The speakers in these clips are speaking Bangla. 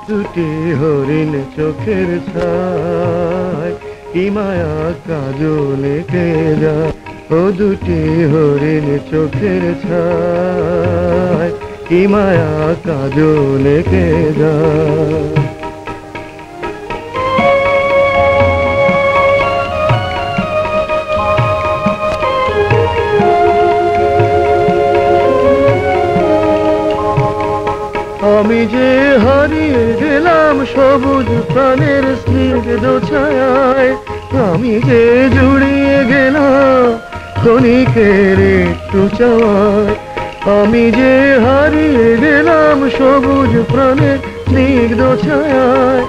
দুটি হরিণ চোখের ছায় কি মায়া কাজলে কে যায় ও দুটি হরিণ চোখের ছায় কি মায়া কাজলে কে যায় আমি যে হারিয়ে গেলাম সবুজ প্রাণের স্নিগ্ধ ছায়ায় আমি যে জুড়িয়ে গেলাম ক্ষণিকের একটু চাওয়ায় আমি যে হারিয়ে গেলাম সবুজ প্রাণের স্নিগ্ধ ছায়ায়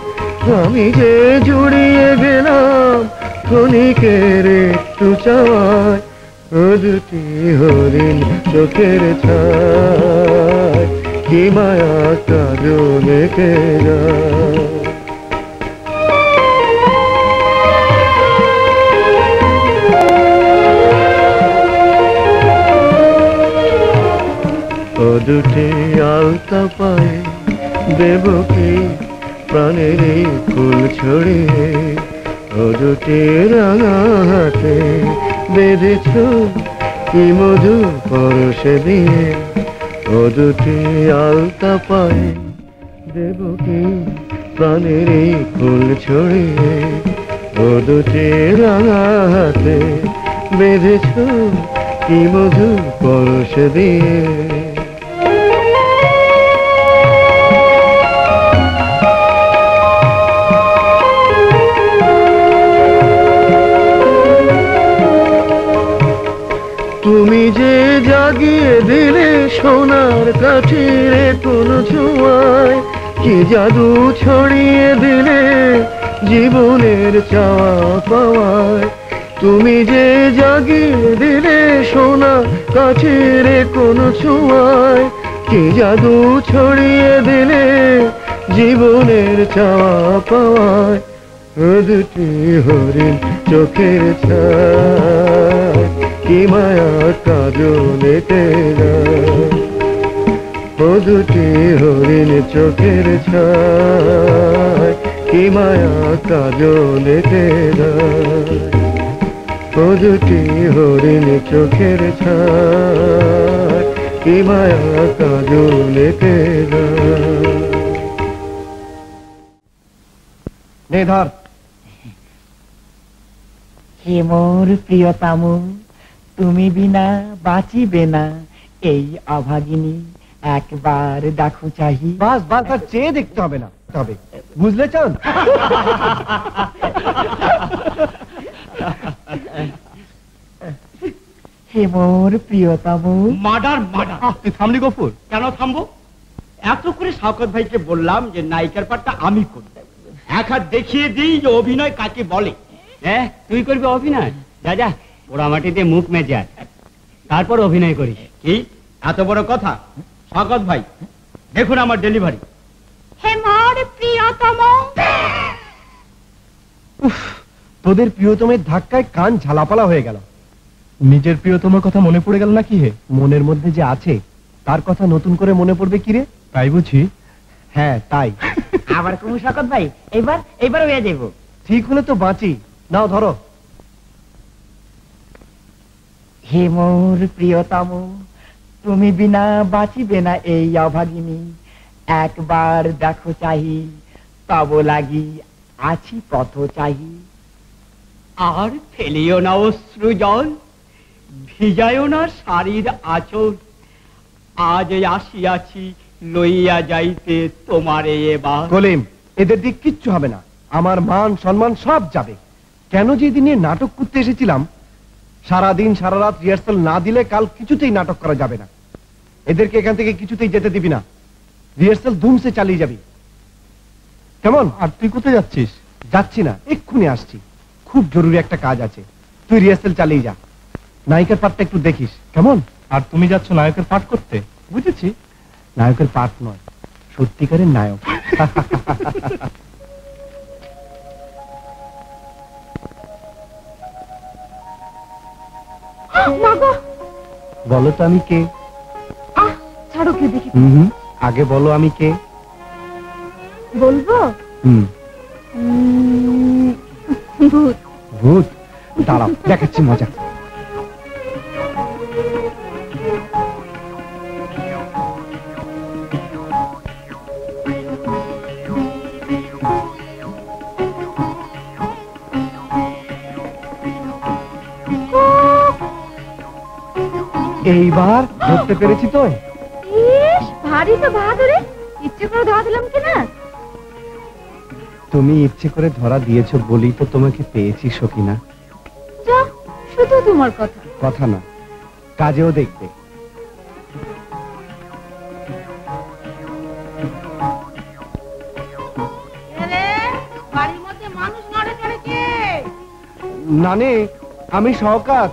আমি যে জুড়িয়ে গেলাম ক্ষণিকের একটু চাওয়ায় ও দুটি হরিণ চোখের ছায় কি মায়া কাজলে কে যায় ও দুটি আলতা পায়ে দেব কি প্রাণের ফুল ছড়িয়ে ও দুটি রাঙা হাতে বেঁধেছ কি মধু পরশে দিয়ে ও দুটি আলতা পায়ে দেব কি প্রাণের ফুল ছড়িয়ে ও দুটি রাঙা হাতে বেঁধেছ কি মধু পরশ দিয়ে তুমি যে জাগিয়ে দিলে সোনার কাঠির কোন ছোঁয়ায় কি জাদু ছড়িয়ে দিলে জীবনের চাওয়া পাওয়ায় তুমি যে জাগিয়ে দিলে সোনার কাঠির কোন ছোঁয়ায় কি জাদু ছড়িয়ে দিলে জীবনের চাওয়া পাওয়ায় ও দুটি হরিণ চোখের ছায় কি মায়া কাজলে কে যায় ও দুটি হরিণ চোখের ছায় কি মায়া কাজলে কে যায় ও দুটি হরিণ চোখের ছায় কি মায়া কাজলে কে যায় নে ধর হে মোর প্রিয়তম তুমি বিনা বাঁচিবে না এই অভাগিনী একবার দেখো চাহি বাস বাস আর চেয়ে দেখতে হবে না তবে বুঝলে চান হে মোর প্রিয়তম মার্ডার মার্ডার তুই থামলি গফুর কেন থামবো এত করে শওকত ভাইকে বললাম যে নায়িকার পাঠটা আমি করব এক হাত দেখিয়ে দিই যে অভিনয় কাকে বলে হ্যাঁ তুই করবি অভিনয় যা যা পোড়ামাটিতে মুখ মেজে আয় তারপর অভিনয় করিস কি এত বড় কথা শওকত ভাই দেখুন আমার ডেলিভারি হে মোর প্রিয়তম তোদের প্রিয়তমের ধাক্কায় কান ঝালাপালা হয়ে গেল নিজের প্রিয়তমের কথা মনে পড়ে গেল নাকি হে মনের মধ্যে যে আছে তার কথা নতুন করে মনে পড়বে কি রে তাই বুঝি হ্যাঁ তাই আবার কোন শওকত ভাই এইবার হয়ে যাইব ঠিক হলে তো বাঁচি নাও ধরো হে মোর প্রিয়তম তুমি বিনা বাঁচিবে না এই অভাগিনী একবার দেখো চাহি তব লাগি আছি পথ চাহি আর ফেলিও না অশ্রু জল ভিজায়ও না শাড়ির আঁচল আজ আসিয়াছি লইয়া যাইতে তোমারে এবার কলিম এদের দিক কিচ্ছু হবে না আমার মান সম্মান সব যাবে কেন যে দিনে নাটক করতে এসেছিলাম সারাদিন সারা রাত রিহার্সাল না দিলে কাল কিছুতেই নাটক করা যাবে না এদেরকে এখান থেকে কিছুতেই যেতে দিবি না রিহার্সাল ধুমসে চালিয়ে যাবি কেমন আর তুই কোথায় যাচ্ছিস যাচ্ছি না এক্ষুনি আসছি খুব জরুরি একটা কাজ আছে তুই রিহার্সাল চালিয়ে যা নায়িকার পাঠটা একটু দেখিস কেমন আর তুমি যাচ্ছ নায়কের পাঠ করতে বুঝেছি নায়কের পাঠ নয় সত্যিকারের নায়ক বলো তো আমি কে ছাড়ো কে দেখি আগে বলো আমি কে বলবো? ভূত। ভূত? দাঁড়াও, দেখাচ্ছি মজা। এইবার ধরতে পেরেছি তো। ইস, ভারী তো বাহাদুরে। ইচ্ছে করে ধরা দিলাম কিনা? তুমি ইচ্ছে করে ধরা দিয়েছো বলেই তো তোমাকে পেয়েছি সখিনা। যা, শুধু তোমার কথা। কথা না, কাজেও দেখবে। বাড়ির মধ্যে মানুষ নড়ে চড়ে কে? নানে, আমি শওকত।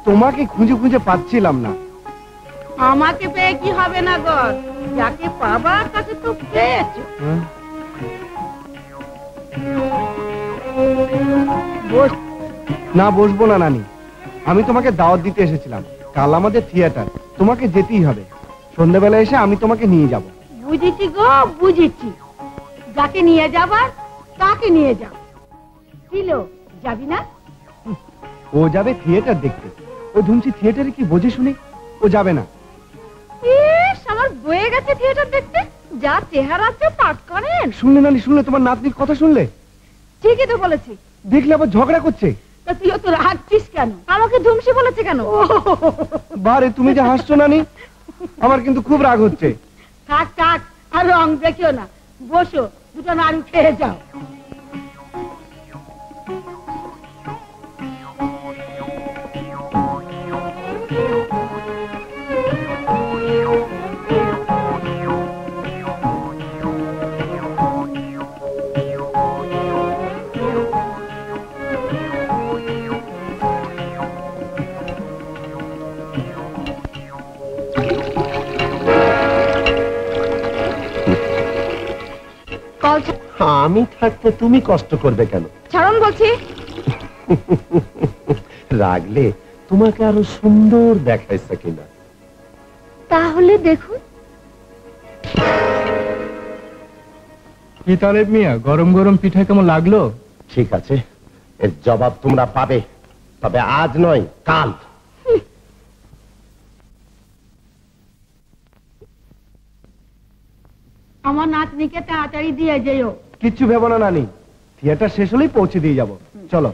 তোমাকে খুঁজে খুঁজে পাচ্ছিলাম না। আমাকে পেয়ে কি হবে না গো? যাকে পাবার তাকে তো পেয়েছো। না, বসবো না নানি। আমি তোমাকে দাওয়াত দিতে এসেছিলাম। কাল আমাদের থিয়েটার, তোমাকে যেতেই হবে। সন্ধ্যাবেলা এসে আমি তোমাকে নিয়ে যাব। বুঝেছি গো, বুঝেছি। যাকে নিয়ে যাবার তাকে নিয়ে যাও। কিলো, যাবি না? ও যাবে থিয়েটার দেখতে। ও ধুমছি থিয়েটারে কি বোঝে শুনে? ও যাবে না। ইস, আমার বয়ে গেছে থিয়েটার দেখতে। যা চেহারা আছে পাঠ করেন। শুনলে নানি, শুনলে? তোমার নাতনির কথা শুনলে? ঠিকই তো বলেছি। দেখলে আবার ঝগড়া করছে। তা তুইও তো রাখছিস কেন? আমাকে ধুমসি বলেছে কেন? বারে, তুমি যে হাসছো নানি, আমার কিন্তু খুব রাগ হচ্ছে। থাক থাক, আর রং দেখিও না। বসো, দুটো নাড়ু খেয়ে যাও। আমি থাকতে তুমি কষ্ট করবে কেন? ছাড়ুন বলছি। রাগলে তোমাকে আরো সুন্দর দেখাইছে কিনা। তাহলে দেখুন। কি তালেব মিয়া, গরম গরম পিঠা কেমন লাগলো? ঠিক আছে, এর জবাব তোমরা পাবে, তবে আজ নয়, কাল। আমার নাতনিকে তাড়াতাড়ি দিয়ে যেও। কিচ্ছু ভেবো না নানি, থিয়েটার শেষ হলেই পৌঁছে দিয়ে যাব। চলো।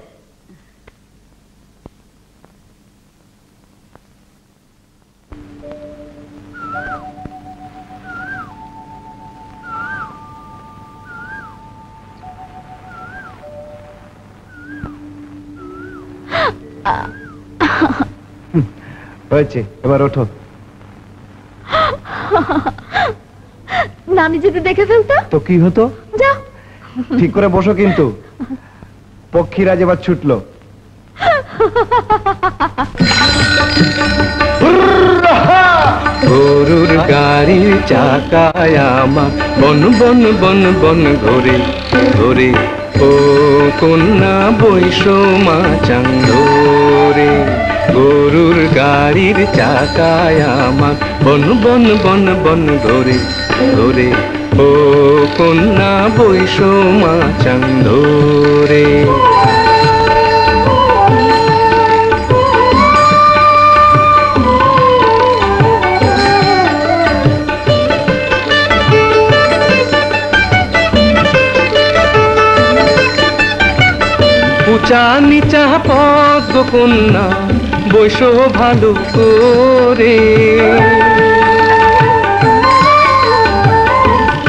হয়েছে, এবার ওঠো। নানি যদি দেখে ফেলতো তো কি হতো? যাও, ঠিক করে বসো কিন্তু। পক্ষীরাজ এবার ছুটলো। গরুর গাড়ির চাকায় আমার বন বন বন বন ঘোরে ঘোরে, ও কন্যা বৈষমা চান্দরে। গরুর গাড়ির চাকায় আমার বন বন বন বন ঘোরে ঘোরে, ও কন্যা বৈষমা চান্দরে। উঁচা নিচা পদ্ম কন্যা বৈশ ভালো করে,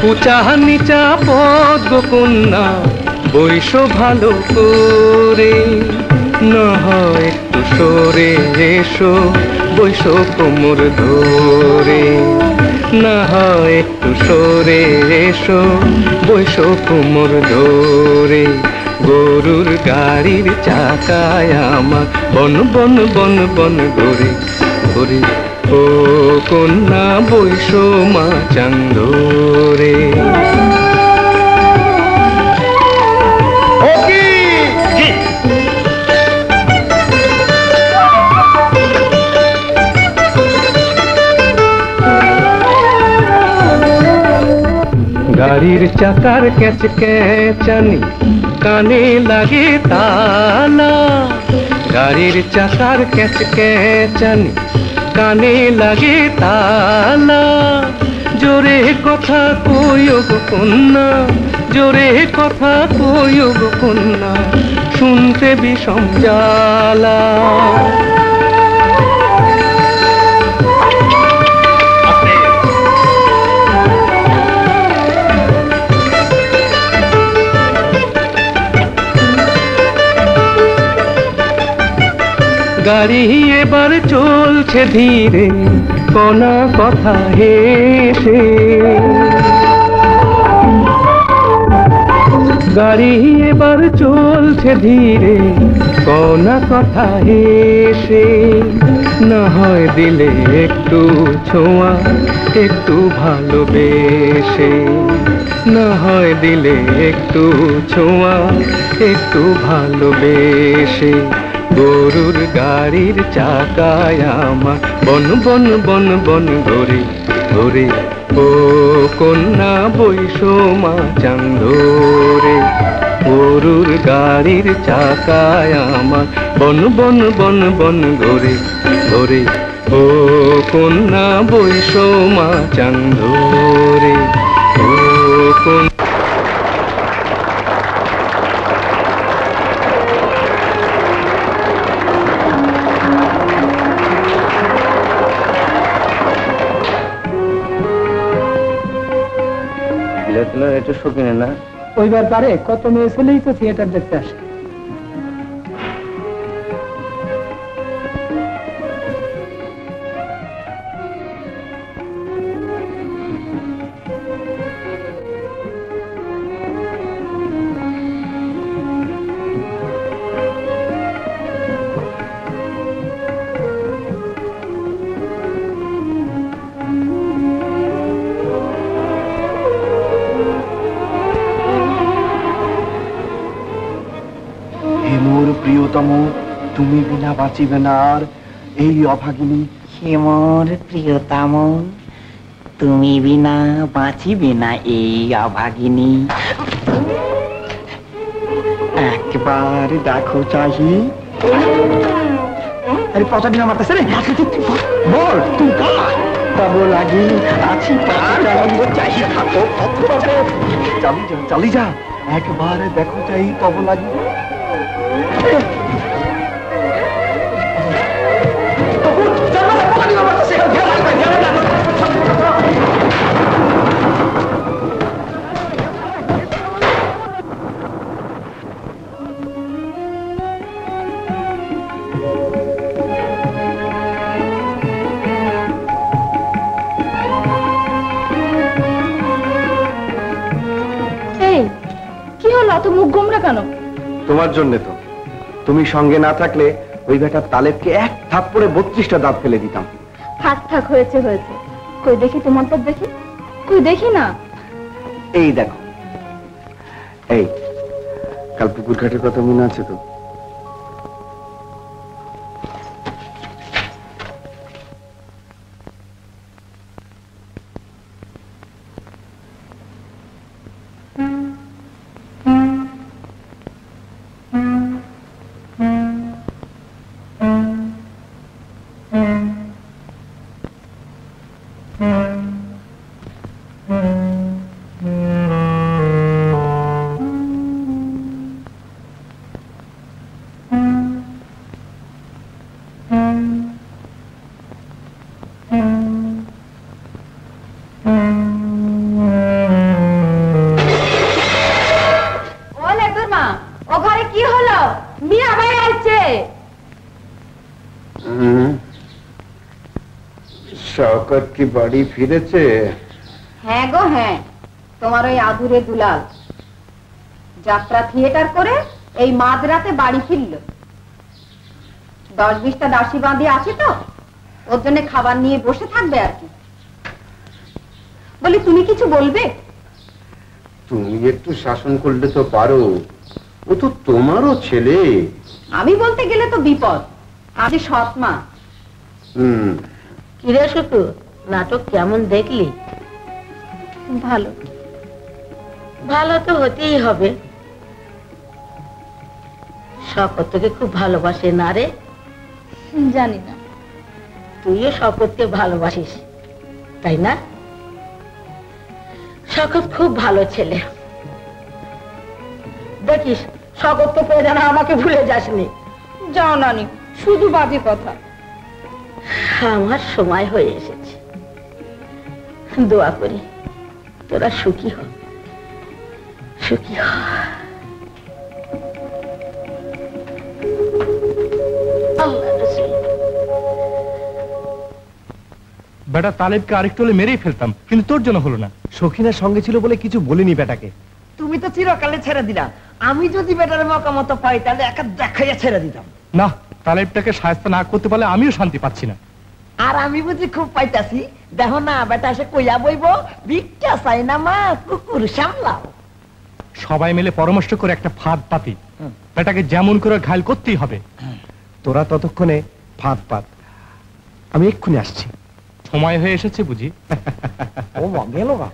উঁচা নিচা পদ্ম কন্যা বৈশ ভালো করে। না হয় একটু সরে এসো বৈশ কোমর ধরে, না হয় একটু সরে এসো বৈশ কোমর ধরে। গরুর গাড়ির চাকায় আমার বন বন বন বন ঘোরে ঘোরে, ও কন্যা বৈষমা চান্দরে। গাড়ির চাকার ক্যাচ ক্যাচানি কানে লাগে তালা, গাড়ির চাকার ক্যাচ ক্যাচানি কানে লাগে তালা। জোরে কথা কইও গো কন্যা, জোরে কথা কইও গো কন্যা, শুনতে বিষম জ্বালা। গাড়ি এবার চলছে ধীরে কোনা কথা হেসে, গাড়ি এবার চলছে ধীরে কোনা কথা হেসে। না হয় দিলে একটু ছোঁয়া একটু ভালোবেসে, না হয় দিলে একটু ছোঁয়া একটু ভালোবেসে। গরুর গাড়ির চাকায় আমার বন বন বন বন ঘরে ঘরে, ও কন্যা বৈষমা চান্দরে। গরুর গাড়ির চাকায় আমার বন বন বন বন ঘরে ঘরে, ও কন্যা বৈষমা চান্দরে। ও কন্যা একটু শোকেনে না, ওইবার পারে কত মেয়ে ছেলেই তো থিয়েটার দেখতে আসে। প্রিয়তম তুমি বিনা বাঁচিবে না আর এই অভাগিনী। হে মোর প্রিয়তম তুমি বিনা বাঁচিবে না এই অভাগিনী। একবার দেখো চাহি। আরে পচা দিন আমার কাছে রে, বল তুই কার তব লাগি আছি চাই থাকো। চালি যা, একবার দেখো চাই তব লাগি। কি হলো এত মুখ গোমরা কেন? তোমার জন্য তো, তুমি সঙ্গে না থাকলে ওই বেটার তালেবকে এক থাপ্পড়ে 32টা দাঁত ফেলে দিতাম। থাক থাক, হয়েছে হয়েছে। কই দেখি তোমার তো, দেখি কই দেখি না। এই দেখো, এই কাল পুকুর ঘাটের কথা মনে আছে তো? শওকত কি বাড়ি ফিরেছে? হ্যাঁ গো হ্যাঁ, তোমার ওই আধুরে দুলাল যাত্রা থিয়েটার করে এই মাঝরাতে বাড়ি ফিরল। 10-20টা দাসী বাঁধি আছে তো, ওর জন্য খাবার নিয়ে বসে থাকবে আর কি। বলি তুমি কিছু বলবে? তুমি একটু শাসন করলে তো পারো, ও তো তোমারও ছেলে। আমি বলতে গেলে তো বিপদ, আমি সৎ মা। কিরে শুকু, নাটক কেমন দেখলি? ভালো। ভালো তো হতেই হবে। শকত তোকে খুব ভালোবাসে না রে? জানি না। তুইও শকতকে ভালোবাসিস তাই না? শকত খুব ভালো ছেলে। দেখিস শকতকে পেয়ে যেন আমাকে ভুলে যাসনি। যাও নানি, শুধু বাজে কথা। আমার সময় হয়ে এসেছে। দোয়া করি তোরা সুখী হ, সুখী হ। আল্লাহ রাসূল। বেটা তালেবকে আরেকটু হলে মেরেই ফেলতাম, কিন্তু তোর জন্য হলো না। সখিনার সঙ্গে ছিল বলে কিছু বলিনি বেটাকে। তুমি তো চিরকালে ছেড়ে দিলা, আমি যদি বেটার মকামত পাই তাহলে একা দেখাইয়া ছেড়ে দিতাম। না, তালেবটাকে সাহায্য না করতে পারলে আমিও শান্তি পাচ্ছি না। আর আমি বুঝি খুব পাইতাছি, দেখো না বেটা এসে কইয়া বইব, ভিক্ষা চাই না মা, কুকুর সামলাও। সবাই মিলে পরামর্শ করে একটা ফাঁদ পাতি, বেটাকে যেমন করে ঘায়ল করতেই হবে। তোরা ততক্ষণে ফাঁদ পাত, আমি এক্ষুনি আসছি। সময় হয়ে এসেছে বুঝি? ও মা গেল বা।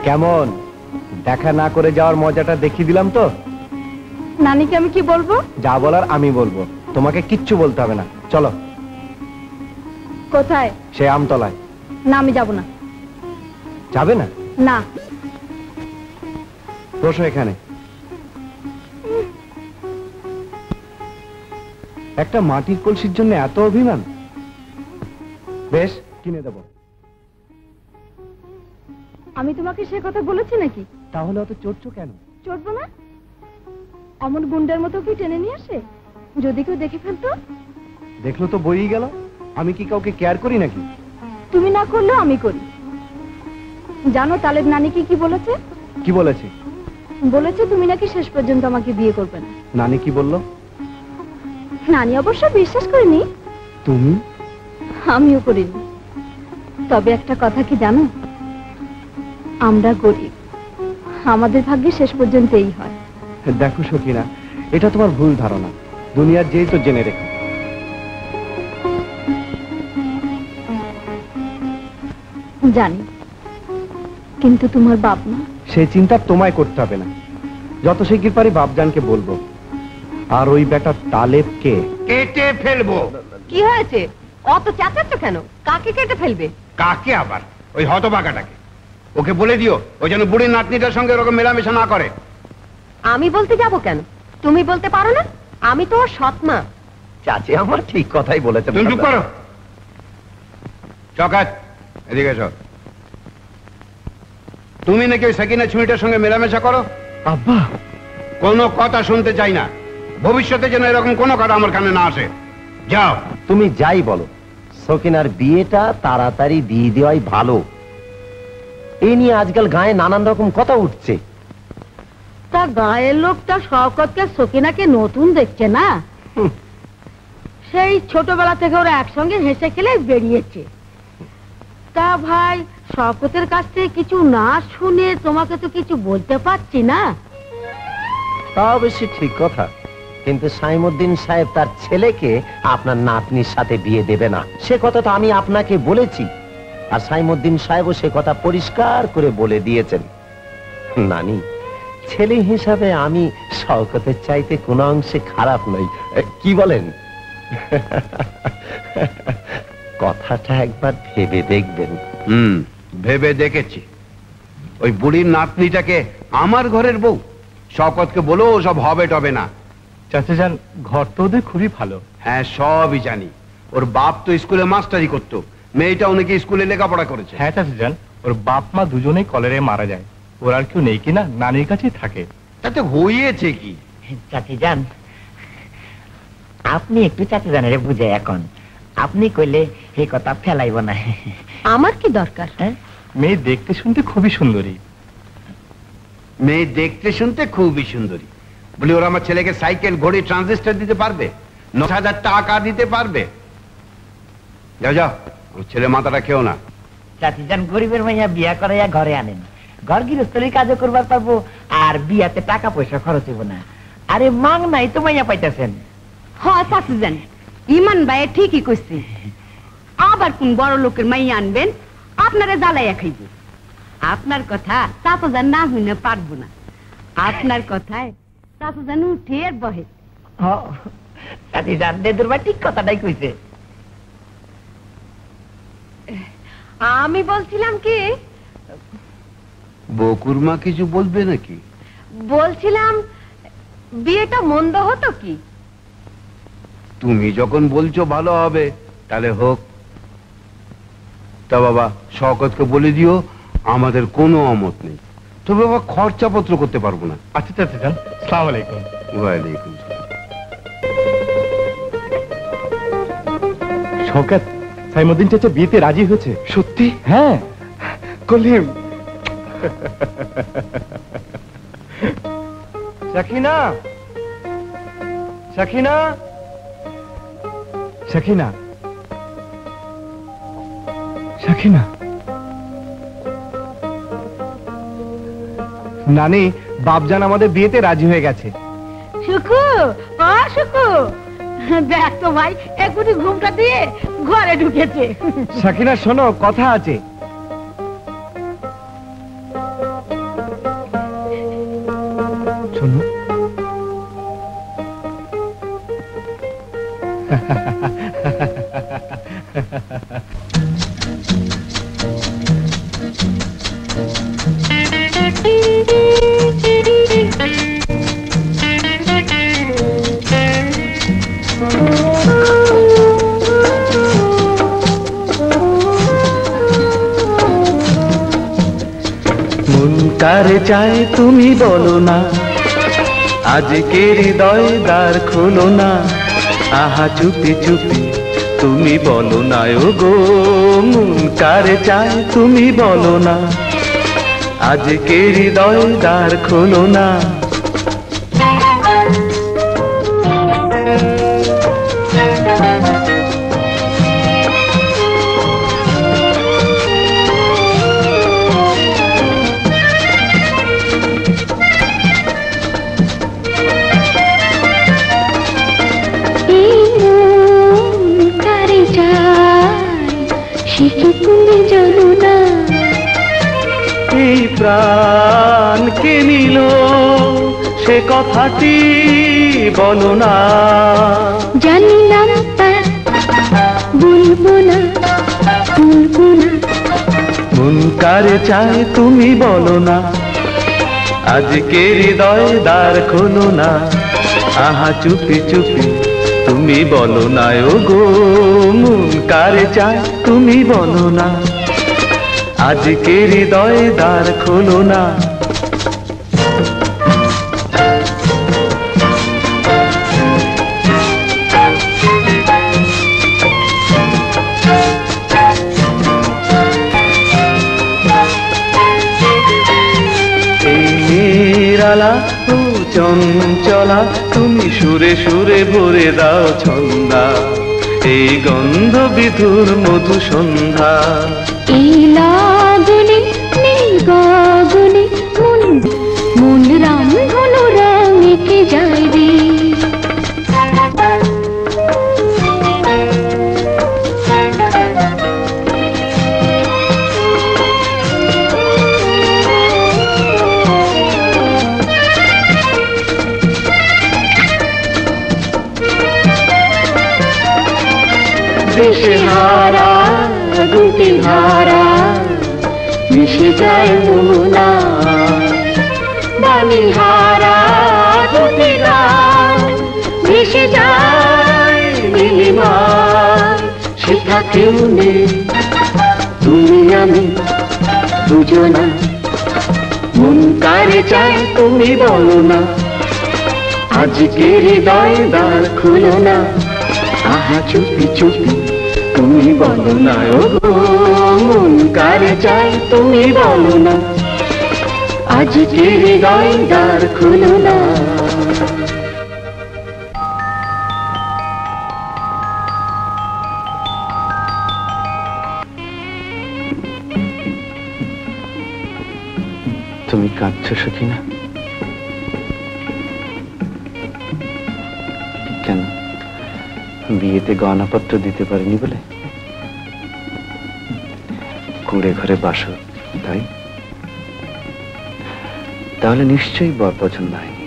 কেমন দেখা না করে যাওয়ার মজাটা দেখিয়ে দিলাম তো? নানিকে আমি কি বলবো? যা বলার আমি বলবো, তোমাকে কিচ্ছু বলতে হবে না। চলো। কোথায়? সে আমতলায়। না, আমি যাব না। যাবে না? না। বসো এখানে। একটা মাটির কলসির জন্য এত অভিমান? বেশ, কিনে দেবো। আমি তোমাকে সে কথা বলেছি নাকি? তাহলে অত চড়ছো কেন? চড়বো না? অমন গুন্ডার মতো কি টেনে নিয়ে আসে? যদি কেউ দেখে ফেলতো? দেখলো তো বইই গেল। আমি কি কাউকে কেয়ার করি নাকি? তুমি না করলেও আমি করি। জানো তালেব নানিকে কি বলেছে? কি বলেছে? বলেছে তুমি নাকি শেষ পর্যন্ত আমাকে বিয়ে করবে না। নানি কি বললো? নানি অবশ্য বিশ্বাস করেনি। তুমি? আমিও করিনি। তবে একটা কথা কি জানো, আমরা গরিব, আমাদের ভাগ্যে শেষ পর্যন্ত এই হয়। দেখো সখিনা, এটা তোমার ভুল ধারণা। দুনিয়ার যেই তো জেনে রেখো। জানি, কিন্তু তোমার বাপ মা? সেই চিন্তা তোমায় করতে হবে না। যত শিগগির পারি বাপজানকে বলবো। আর ওই বেটা তালেবকে কেটে ফেলবো। কি হয়েছে? অত চেঁচাচ্ছ কেন? কাকে কেটে ফেলবে? কাকে আবার? ওই হতভাগাটাকে। ওকে বলে দিও ও যেন বুড়ির নাতনিটার সঙ্গে এরকম মেলামেশা না করে। আমি বলতে যাব কেন? তুমি বলতে পারো না? আমি তো ওর সৎ মা। চাচি আমার ঠিক কথাই বলেছেন। তুমি চুপ করো। চকাত, এদিকে এসো। তুমি নাকি ওই সাকিনা ছুঁইটার সঙ্গে মেলামেশা করো? আব্বা, কোনো কথা শুনতে চাই না। ভবিষ্যতে যেন এরকম কোনো কথা আমার কানে না আসে। যাও। তুমি যাই বলো, সকিনার বিয়েটা তাড়াতাড়ি দিয়ে দেওয়াই ভালো। এই নিয়ে আজকাল গায়ে নানান রকম কথা উঠছে। তা গায়ের লোকটা শওকতকে সকিনাকে নতুন দেখছে না? সেই ছোটবেলা থেকে ওরা একসঙ্গে হেসে খেলে বেরিয়েছে। তা ভাই, শওকতের কাছ থেকে কিছু না শুনে তোমাকে তো কিছু বলতে পারছি না। তা অবশ্য ঠিক কথা, কিন্তু সাইমুদ্দিন সাহেব তার ছেলেকে আপনার নাতনির সাথে বিয়ে দেবে না, সে কথা তো আমি আপনাকে বলেছি। আর সাইমুদ্দিন সাহেবও সে কথা পরিষ্কার করে বলে দিয়েছেন। নানি, ছেলে হিসাবে আমি শওকতের চাইতে কোনো অংশে খারাপ নই, কি বলেন? কথাটা একবার ভেবে দেখবেন। ভেবে দেখেছি। ওই বুড়ির নাতনিটাকে আমার ঘরের বউ? শওকতকে বলো সব হবে টবে না। চাচা যান, ঘর তো ওদের খুবই ভালো। হ্যাঁ, সবই জানি। ওর বাপ তো স্কুলে মাস্টারি করতো, মেয়েটাও নাকি স্কুলে লেখাপড়া করেছে। হ্যাঁ চাচা যান, ওর বাপ মা দুজনেই কলেরায় মারা যায়। ওর আর কেউ নেই কিনা, নানির কাছেই থাকে। তাতে হয়েছে কি? চাচি যান, আপনি একটু চাচি জানের বুঝে এখন, আপনি কইলে এই কথা ফেলাইব না। আমার কি দরকার? মেয়ে দেখতে শুনতে খুবই সুন্দরী। মেয়ে দেখতে শুনতে খুবই সুন্দরী বলি ওরা আমার ছেলেকে সাইকেল, ঘড়ি, ট্রানজিস্টর দিতে পারবে? 9,000 টাকা দিতে পারবে? যাও যাও, আমার ছেলে মাথাটা খেও না। চাচি যান, গরিবের মাইয়া বিয়া করাইয়া ঘরে আনেন, ঘর গৃহস্থলীর কাজও করবার পারবো, আর বিয়াতে টাকা পয়সা খরচ হইব না। আরে মাং নাই তো মাইয়া পাইতেছেন। হ্যাঁ চাচি যান, ইমান ভাই ঠিকই কইছে। আবার কোন বড় লোকের মাইয়া আনবেন, আপনারা জ্বালাইয়া খাইবে। আপনার কথা চাচা যান না হইনা পারবো না। আপনার কথায় চাচা যান উঠে আর বহে। চাচি যান, দেদুর ভাই ঠিক কথাটাই কইছে। আমি বলছিলাম কি, বকুর মা কিছু বলবে নাকি? বলছিলাম বিয়েটা মন্দ হতো কি? তুমি যখন বলছো ভালো হবে, তাহলে হোক। তা বাবা, শওকতকে বলে দিও আমাদের কোনো অমত নেই, তবে বাবা খরচাপত্র করতে পারবো না। আচ্ছা চাচা যান, আসসালামু আলাইকুম। ওয়ালাইকুম আসসালাম। শওকত, সাইমুদ্দিন চাচা বিয়েতে রাজি হয়েছে। সত্যি? হ্যাঁ। কলিম। সাকিনা, সাকিনা, সাকিনা, সাকিনা। নানি, বাপজান আমাদের বিয়েতে রাজি হয়ে গেছে। সুকু, ও সুকু, দেখ তো ভাই, এখনই ঘুমটা দিয়ে ঘরে ঢুকেছে। সাকিনা শোনো, কথা আছে। শোনো, মন কারে চায় তুমি বলো না, আজকে হৃদয় দ্বার খোলো না, আহা চুপি চুপি তুমি বলো না, ও গো মন কারে চায় তুমি বলো না, আজকে হৃদয় দ্বার খোলো না। এই প্রাণকে নিল সে কথাটি বলো না, জানলাম তার বলবো না, বলবো না। মন কারে চায় তুমি বলো না, আজকে হৃদয় দ্বার খোলো না, আহা চুপি চুপি তুমি বলো না, ও গো মন কারে চায় তুমি বলো না, আজকে হৃদয় দ্বার খোলো না। নিরালা ও চঞ্চলা তুমি সুরে সুরে ভরে দাও ছন্দা, এই গন্ধ বিধুর মধু সন্ধ্যা, এই লাগুনে নীল গগনে মন মন রাম ধনু রঙে যায় রে। দেশে হারা দুটি ধারা মিশে যায় মোনা বাণীহারা দুটি গান মিশে যায় নীলিমায় সেটা কেউ নেই তুমি আমি দুজনা মন কারে চাই তুমি বলো না আজকে হৃদয় দ্বার খুলো না আহা চুপি চুপি তুমি বলো না ও গো মন কারে চাই তুমি বলো না আজকে হৃদয় দ্বার খুলো না তুমি কাঁদছো সখিনা? কেন বিয়েতে গহনাপত্র দিতে পারিনি বলে? কুঁড়ে ঘরে বাসো তাই? তাহলে নিশ্চয়ই বর পছন্দ হয়নি।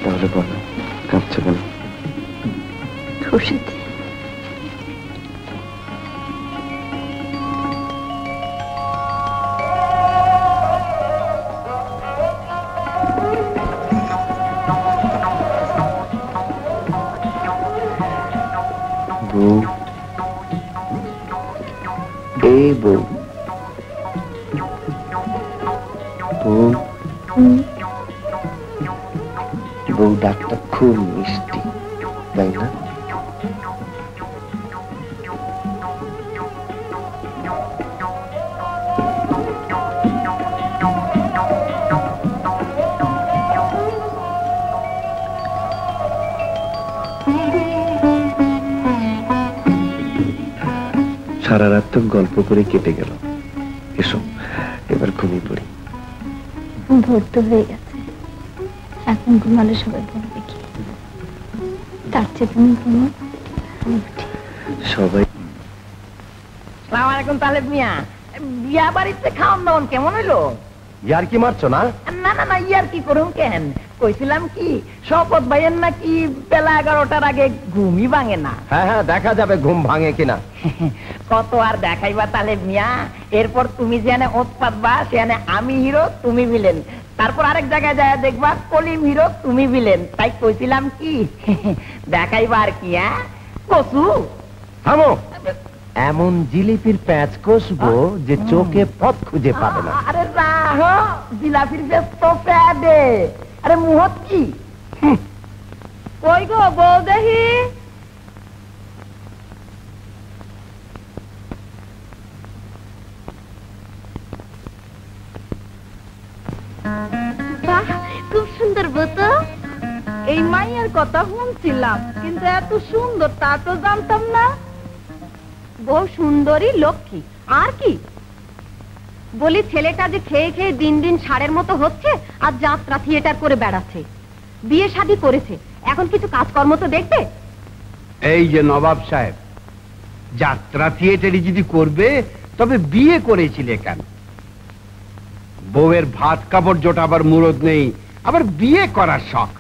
তাহলে বলো কাঁদছো কেন? খুশিতে বউ ডাকটা খুব মিষ্টি তাই না? সারা রাত তো গল্প করে কেটে গেল। এসো এবার ঘুমিয়ে পড়ি। ভোর তো হয়ে গেছে, এখন ঘুমালে সবাই বলবে কি? তার চেয়ে তুমি ঘুমো, আমি উঠি। সবাই আসসালামু আলাইকুম তালেব মিয়া। বিয়া বাড়িতে খাওয়ান দাওয়ান কেমন হইলো? ইয়ার কি মারছো না? না না না, ইয়ার কি করুন কেন? কইছিলাম কি শপথ ভাইয়ের নাকি বেলা 11টার আগে ঘুমই ভাঙে না। হ্যাঁ হ্যাঁ, দেখা যাবে ঘুম ভাঙে কিনা। কত আর দেখাইবা তালেব মিয়া? এরপর তুমি যেখানে ওত পাতবা সেখানে আমি হিরো তুমি ভিলেন, তারপর আরেক জায়গায় যায় দেখবা কলিম হিরো তুমি ভিলেন। তাই কইছিলাম কি দেখাইবা আর কি। হ্যাঁ কসু থামো, এমন জিলিপির প্যাঁচ কষবো যে চোখে পথ খুঁজে পাবে না। আরে রাহ, জিলাপির বেশ তো প্যাডে। আরে মুহত কি? কই গো বউ দেখি। বাহ, খুব সুন্দর বউ তো। এই মাইয়ের কথা শুনছিলাম, কিন্তু এত সুন্দর তা তো জানতাম না। বউ সুন্দরী লক্ষ্মী, আর কি বলি, ছেলেটা যে খেয়ে খেয়ে দিন দিন ষাঁড়ের মতো হচ্ছে আর যাত্রা থিয়েটার করে বেড়াচ্ছে। বিয়ে শাদী করেছে, এখন কিছু কাজকর্ম তো দেখবে। এই যে নবাব সাহেব, যাত্রা থিয়েটারে যদি করবে তবে বিয়ে করেছিলে কেন? বউয়ের ভাত কাপড় জোটাবার মুরদ নেই, আবার বিয়ে করার শখ।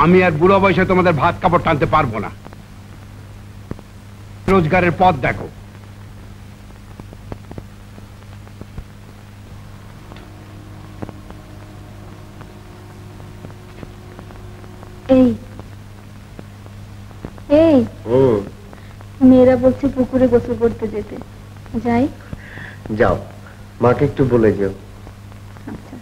আমি আর বুড়ো বয়সে তোমাদের ভাত কাপড় টানতে পারবো না। রোজগারের পথ দেখো। এই এই মেয়েরা বলছে পুকুরে গোসল করতে যেতে, যাই? যাও, মাকে একটু বলে যাও। আচ্ছা।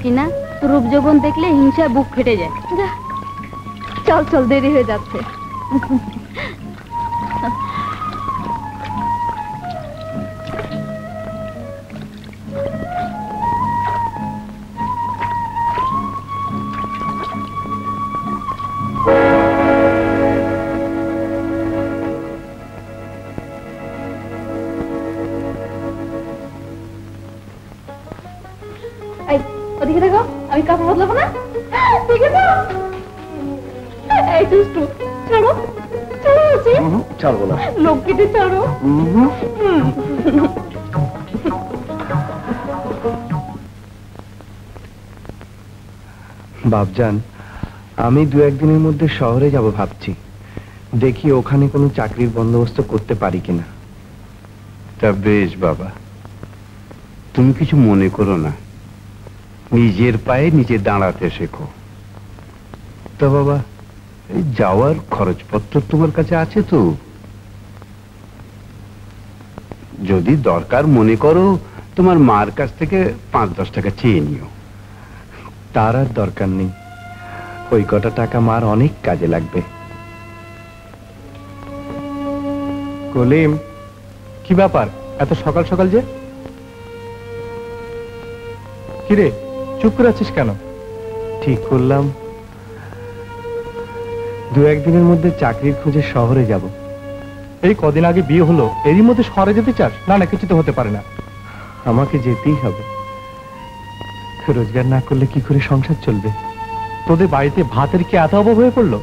কিনা তোর রূপ যৌবন দেখলে হিংসায় বুক ফেটে যায়। যা, চল চল, দেরি হয়ে যাচ্ছে। ওদিকে দেখো, আমি কাপড় বদলাবো না, ঠিক আছে? এই দুষ্টু, ছাড়ো, ছাড়ো বলছি। ছাড়বো না। লক্ষ্মীটি ছাড়ো। বাপজান, আমি 2-1 দিনের মধ্যে শহরে যাব ভাবছি। দেখি ওখানে কোনো চাকরির বন্দোবস্ত করতে পারি কিনা। তা বেশ বাবা, তুমি কিছু মনে করো না, নিজের পায়ে নিজে দাঁড়াতে শেখো। তা বাবা, এই যাওয়ার খরচপত্র তোমার কাছে আছে তো? যদি দরকার মনে করো, তোমার মার কাছ থেকে 5-10 টাকা চেয়ে নিও। তার আর দরকার নেই, ওই কটা টাকা মার অনেক কাজে লাগবে। কলিম, কি ব্যাপার এত সকাল সকাল যে? কিরে, চুপ করে আছিস কেন? ঠিক করলাম 2-1 দিনের মধ্যে চাকরির খোঁজে শহরে যাব। এই কদিন আগে বিয়ে হলো, এরই মধ্যে শহরে যেতে চাস? না না, কিছু তো হতে পারে না। আমাকে যেতেই হবে, রোজগার না করলে কি করে সংসার চলবে? তোদের বাড়িতে ভাতের কি এত অভাব হয়ে পড়লো?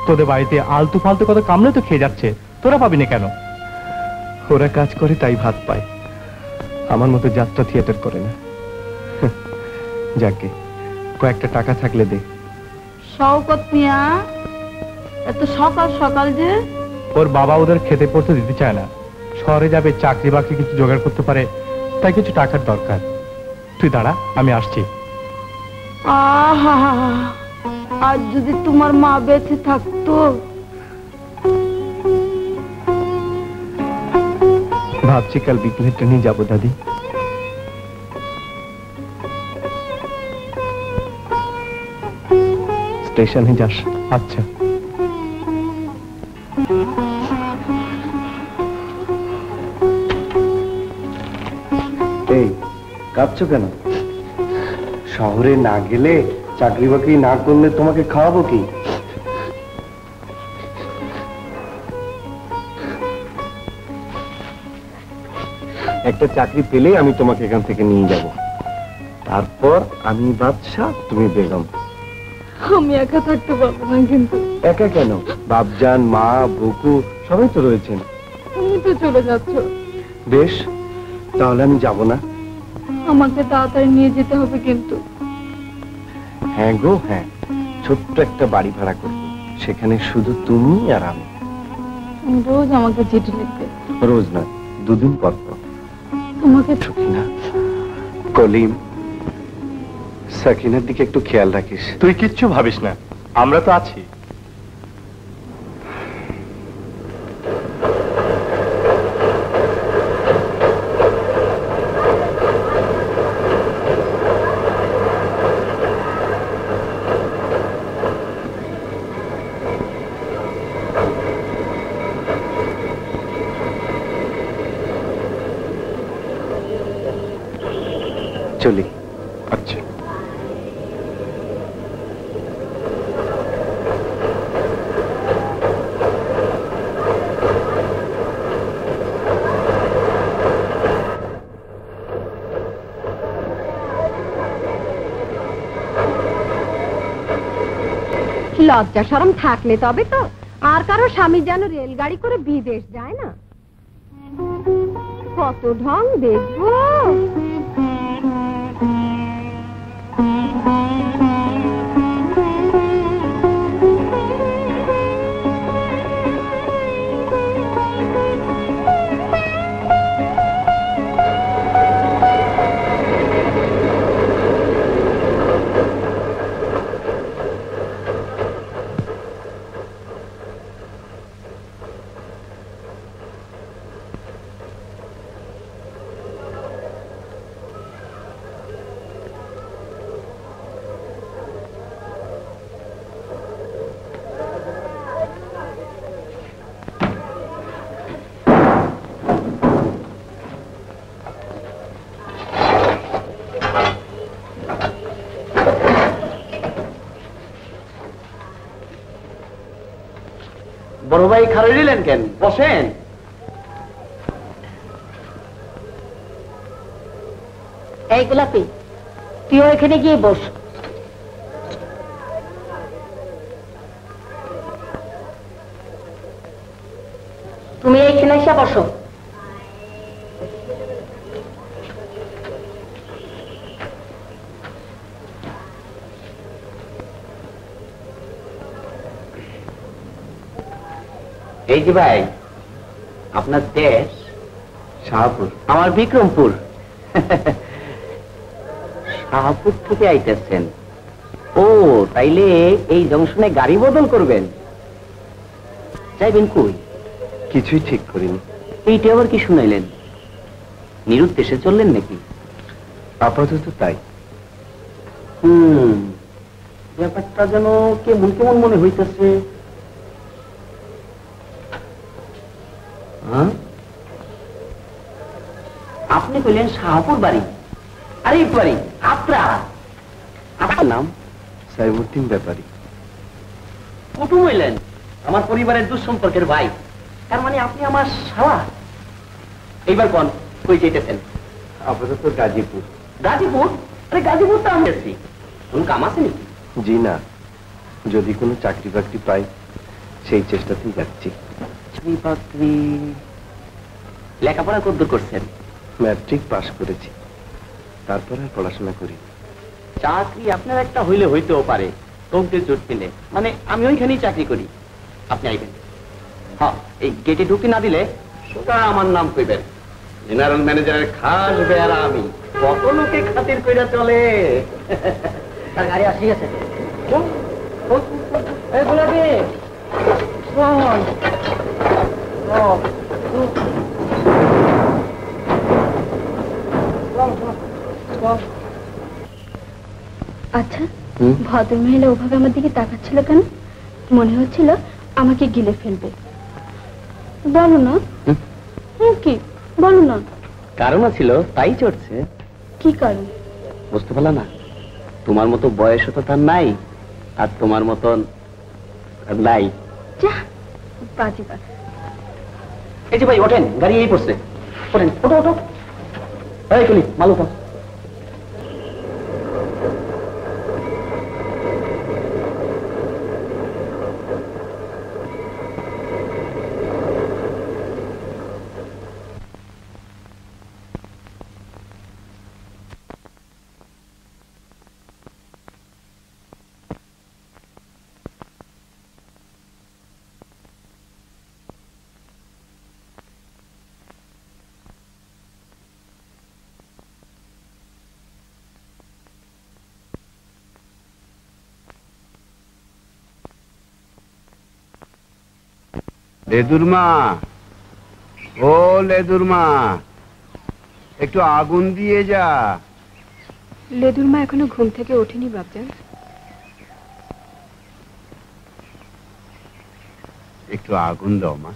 তোদের বাড়িতে আলতু ফালতু কত কামলে তো খেয়ে যাচ্ছে, তোরা পাবি না কেন? ওরা কাজ করে তাই ভাত পায়, আমার মতো যাত্রা থিয়েটার করে না। যাকে কয়েকটা টাকা থাকলে দে। শওকত মিয়া, এত সকাল সকাল যে? ওর বাবা ওদের খেতে পড়তে দিতে চায় না, শহরে যাবে, চাকরি বাকরি কিছু জোগাড় করতে পারে, তাই কিছু টাকার দরকার। তুই দাঁড়া, আমি আসছি। আহা, আজ যদি তোমার মা বেঁচে থাকতো। ভাবছি কাল বিকেলের ট্রেনে যাবো দাদি। স্টেশনে যাস? আচ্ছা। এই কাঁদছো কেন? শহরে না গেলে, চাকরি বাকরি না করলে তোমাকে খাওয়াবো কি? একটা চাকরি পেলেই আমি তোমাকে এখান থেকে নিয়ে যাব, তারপর আমি বাদশা, তুমি বেগম। আমি একা থাকতে পারবো না কিন্তু। একা কেন? বাপজান, মা, বুকু সবাই তো রয়েছেন। তুমি তো চলে যাচ্ছ। বেশ, তাহলে আমি যাব না। আমাকে তাড়াতাড়ি নিয়ে যেতে হবে কিন্তু। হ্যাঁ গো হ্যাঁ, ছোট্ট একটা বাড়ি ভাড়া করবো, সেখানে শুধু তুমি আর আমি। তুমি রোজ আমাকে চিঠি লিখবে। রোজ না, 2 দিন পর পর। তোমাকে সখিনা, কলিম, সাকিনার দিকে একটু খেয়াল রাখিস। তুই কিচ্ছু ভাবিস না, আমরা তো আছি। চলি। আচ্ছা। লজ্জা শরম থাকলে তবে তো। আর কারো স্বামী যেন রেলগাড়ি করে বিদেশ যায় না, কত ঢং দেখবো। বড় ভাই খাড়ে দিলেন কেন? বসেন। এই গোলাপি, তুইও এখানে গিয়ে বস। তুমি এইখানে এসে বসো। এই যে ভাই, আপনার দেশ? শাহপুর। আমার বিক্রমপুর। শাহপুর থেকে আইতেছেন? ও, তাইলে এই জংশনে গাড়ি বদল করবেন? যাইবেন কই? কিছুই ঠিক করিনি। এইটা আবার কি শুনাইলেন? নিরুদ্দেশে চললেন নাকি? আপাতত তাই। ব্যাপারটা যেন কেমন কেমন মনে হইতেছে। আপনি কইলেন শাহপুর বাড়ি, আরে বাড়ি আপনার নাম? সাইমুদ্দিন ব্যাপারী। কুটুম হইলেন, আমার পরিবারের দুঃসম্পর্কের ভাই। তার মানে আপনি আমার শালা। এইবার কোন কই যেতেছেন? আপাতত গাজীপুর। গাজীপুর? আরে গাজীপুর তো আমি আছি। কোন কাম আছে নাকি? জি না, যদি কোনো চাকরি বাকরি পাই সেই চেষ্টাতেই যাচ্ছি। চাকরি বাকরি? লেখাপড়া কত করছেন? ম্যাট্রিক পাস করেছি, তারপর আর পড়াশোনা করি। চাকরি আপনার একটা হইলে হইতেও পারে, তোমকে জোট দিলে। মানে আমি ওইখানেই চাকরি করি, আপনি আইবেন। হ্যাঁ, এই গেটে ঢুকতে না দিলে সোজা আমার নাম কইবেন। জেনারেল ম্যানেজারের খাস বেয়ারা আমি। কত লোকে খাতির কইরা চলে। তার গাড়ি আসি গেছে। আচ্ছা, ভদ্রমহিলা ওভাবে আমার দিকে তাকাচ্ছিল কেন? মনে হচ্ছিল আমাকে গিলে ফেলবে। বলো না। কি বলো না? কারণ ছিল, তাই চড়ছে। কি কারণ? বুঝতে পারলা না? তোমার মতো বয়স তো তার নাই, আর তোমার মতন নাই। যা বাজে কথা। এই যে ভাই ওঠেন, গাড়ি এই পড়ছে। ওঠেন, ওঠো ওঠো। এই কলি মালু তো। লেদুর মা, ও লেদুর মা, একটু আগুন দিয়ে যা। লেদুর মা এখনো ঘুম থেকে ওঠেনি বাপজান। একটু আগুন দাও মা।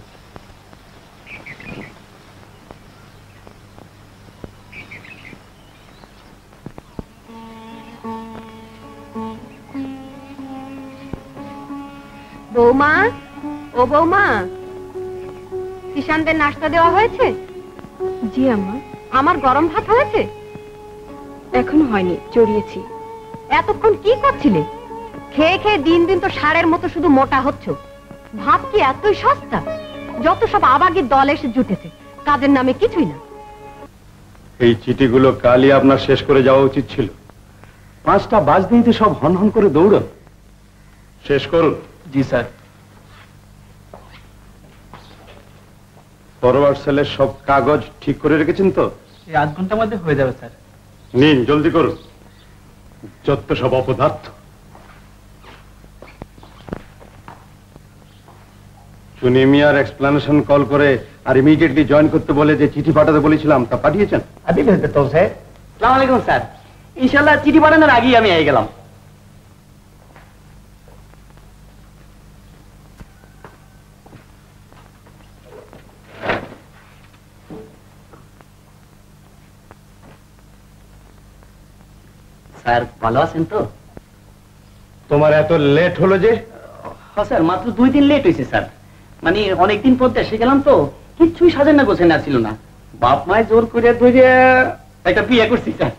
বৌমা, ও বৌমা, কিষানদের নাস্তা দেওয়া হয়েছে? জি আম্মা। আমার গরম ভাত হয়েছে? এখনো হয়নি, চড়িয়েছি। এতক্ষণ কি করছিলে? খেয়ে খেয়ে দিন দিন তো ষাঁড়ের মতো শুধু মোটা হচ্ছ। ভাত কি এতই সস্তা? যত সব আবাগের দল এসে জুটেছে, কাজের নামে কিছুই না। এই চিঠিগুলো কালই আপনার শেষ করে যাওয়া উচিত ছিল। 5টা বাজতেই তো সব হনহন করে দৌড়ন। শেষ করুন। জি স্যার। ফরওয়ার্ড সেলের সব কাগজ ঠিক করে রেখেছেন তো? এই আধ ঘন্টার মধ্যে হয়ে যাবে স্যার। নিন, জলদি করুন। যত সব অপদার্থ। শুনি মিয়ার এক্সপ্লেনেশন কল করে আর ইমিডিয়েটলি জয়েন করতে বলে যে চিঠি পাঠাতে বলেছিলাম তা পাঠিয়েছেন? আসসালামু আলাইকুম স্যার। ইনশাআল্লাহ চিঠি পাঠানোর আগেই আমি এসে গেলাম। স্যার ভালো আছেন তো? তোমার এত লেট হলো যে? হ্যাঁ স্যার, মাত্র 2 দিন লেট হয়েছে স্যার। মানে অনেকদিন পর দেশে গেলাম তো, কিচ্ছুই সাজানো গোছানো ছিল না। বাপ মায় জোর করে ধরে একটা বিয়ে করছি স্যার।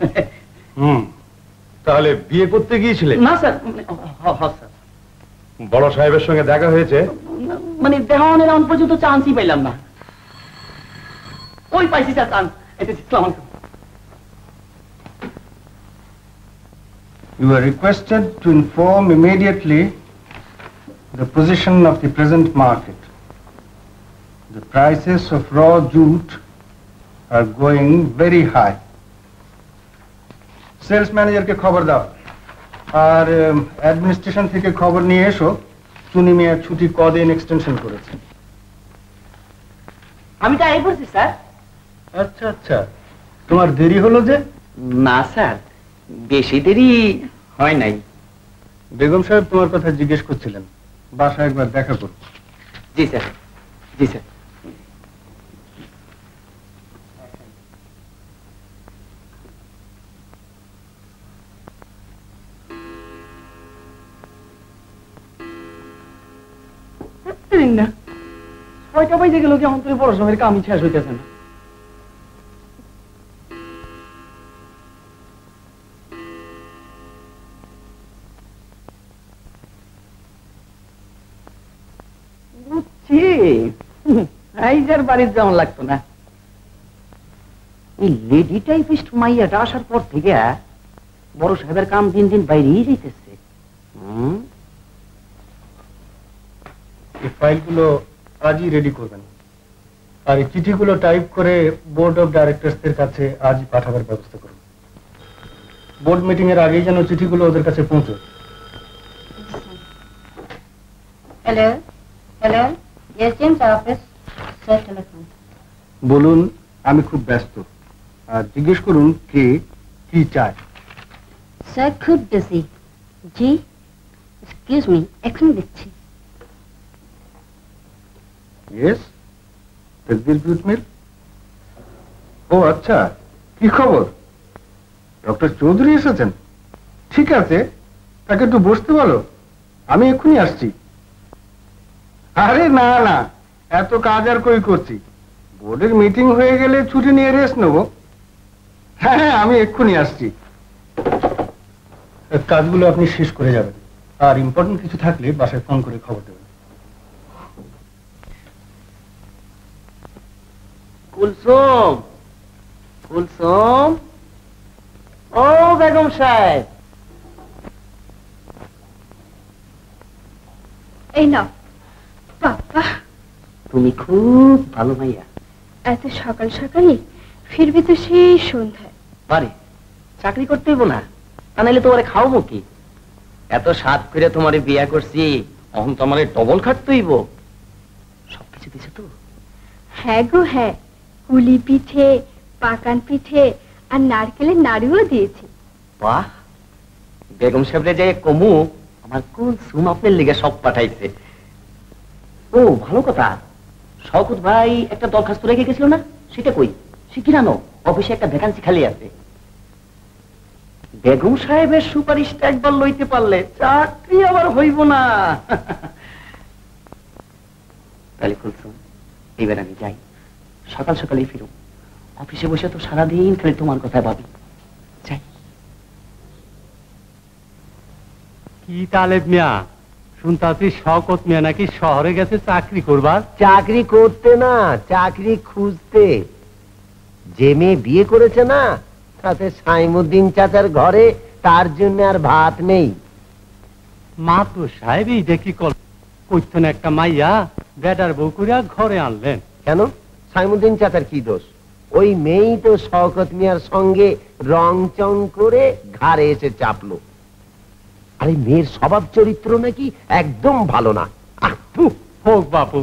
তাহলে বিয়ে করতে গিয়েছিলে? না স্যার, স্যার বড় সাহেবের সঙ্গে দেখা হয়েছে? মানে দেওয়ানের এখন পর্যন্ত চান্সই পাইলাম না। ওই পাইছি sir chance. You are requested to inform immediately the position of the present market. The prices of raw jute are going very high. Sales manager ke khabar dao R administration থেকে খবর নিয়ে এসো চুনি মিয়ার ছুটি কদিন এক্সটেনশন করেছে। আমি তো এই বলছি স্যার। আচ্ছা আচ্ছা, তোমার দেরি হলো যে? না স্যার, বেশি দেরি হয় নাই। বেগম সাহেব তোমার কথা জিজ্ঞেস করছিলেন, বাসায় একবার দেখা করো। জি স্যার, জি স্যার। না 6টা বাজে গেল কি অন্তরে পড়াশোনার কামই শেষ হইতেছে না। বুঝছি, আইজার বাড়ির যেমন লাগতো না। এই লেডি টাইপিস্ট মাইয়াটা আসার পর থেকে বড় সাহেবের কাম দিন দিন বাইরেই যেতেছে। এই ফাইলগুলো আজই রেডি করবেন, আর এই চিঠিগুলো টাইপ করে বোর্ড অফ ডাইরেক্টরসদের কাছে আজই পাঠাবার ব্যবস্থা করুন। বোর্ড মিটিং এর আগেই যেন চিঠিগুলো ওদের কাছে পৌঁছয়। Hello hello, yes James office, sir telephone. বলুন আমি খুব ব্যস্ত, আর জিজ্ঞেস করুন কে কি চায়। স্যার খুব বিজি। জি এক্সকিউজ মি, এখন দিচ্ছি। ইয়েস, তকদির জুট মিল। ও আচ্ছা, কি খবর? ডক্টর চৌধুরী এসেছেন? ঠিক আছে, তাকে একটু বসতে বলো, আমি এক্ষুনি আসছি। আরে না না, এত কাজ আর কই করছি, বোর্ডের মিটিং হয়ে গেলে ছুটি নিয়ে রেস্ট নেবো। হ্যাঁ হ্যাঁ, আমি এক্ষুনি আসছি। কাজগুলো আপনি শেষ করে যাবেন, আর ইম্পর্টেন্ট কিছু থাকলে বাসায় ফোন করে খবর দেবেন। কুলসুম, কুলসুম, ও বেগম সাহেব। এই নাও। বাবা, তুমি খুব ভালো মাইয়া। এত সকাল সকালে ফিরবি তো সেই সন্ধ্যায়। বারে চাকরি করতে হইব না, তা নাইলে তোমারে খাওয়াবো কি? এত সাত করে তোমারে বিয়া করছি, এখন তোমারে ডবল খাটতে হইব। সবকিছু দিছে তো? হ্যাঁ গো হ্যাঁ, কুলি পিঠে, পাকান পিঠে আর নারকেলের নাড়ুও দিয়েছি। বাহ, বেগম সাহেবরে যে কমু আমার কুলসুম আপনার লিগে সব পাঠাইছে। ও ভালো কথা, শওকত ভাই একটা দরখাস্ত রেখে গেছিল না, সেটা কই? সে কি জানো, অফিসে একটা ভ্যাকান্সি খালি আছে। বেগম সাহেবের সুপারিশটা একবার লইতে পারলে চাকরি আবার হইব না। তাহলে কুলসুম, এবার আমি যাই, সকাল সকালই ফিরো। অফিসে বসে তো সারাদিন খালি তোমার কথা ভাবি। যাই। কি তালেব মিয়া, শুনতাছি শওকত মিয়া নাকি শহরে গেছে চাকরি করবার? চাকরি করতে না, চাকরি খুঁজতে। যে মেয়ে বিয়ে করেছে না, তাতে সাইমুদ্দিন চাচার ঘরে তার জন্য আর ভাত নেই। মা তো সাহেবই দেখি কইতেন একটা মাইয়া বেটার বউ করিয়া ঘরে আনলেন। কেন, সাইমুদ্দিন চাচার কি দোষ? ওই মেয়েই তো শওকত মিয়ার সঙ্গে রং চং করে ঘাড়ে এসে চাপলো। আরে মেয়ের স্বভাব চরিত্র নাকি একদম ভালো না। হোক বাপু,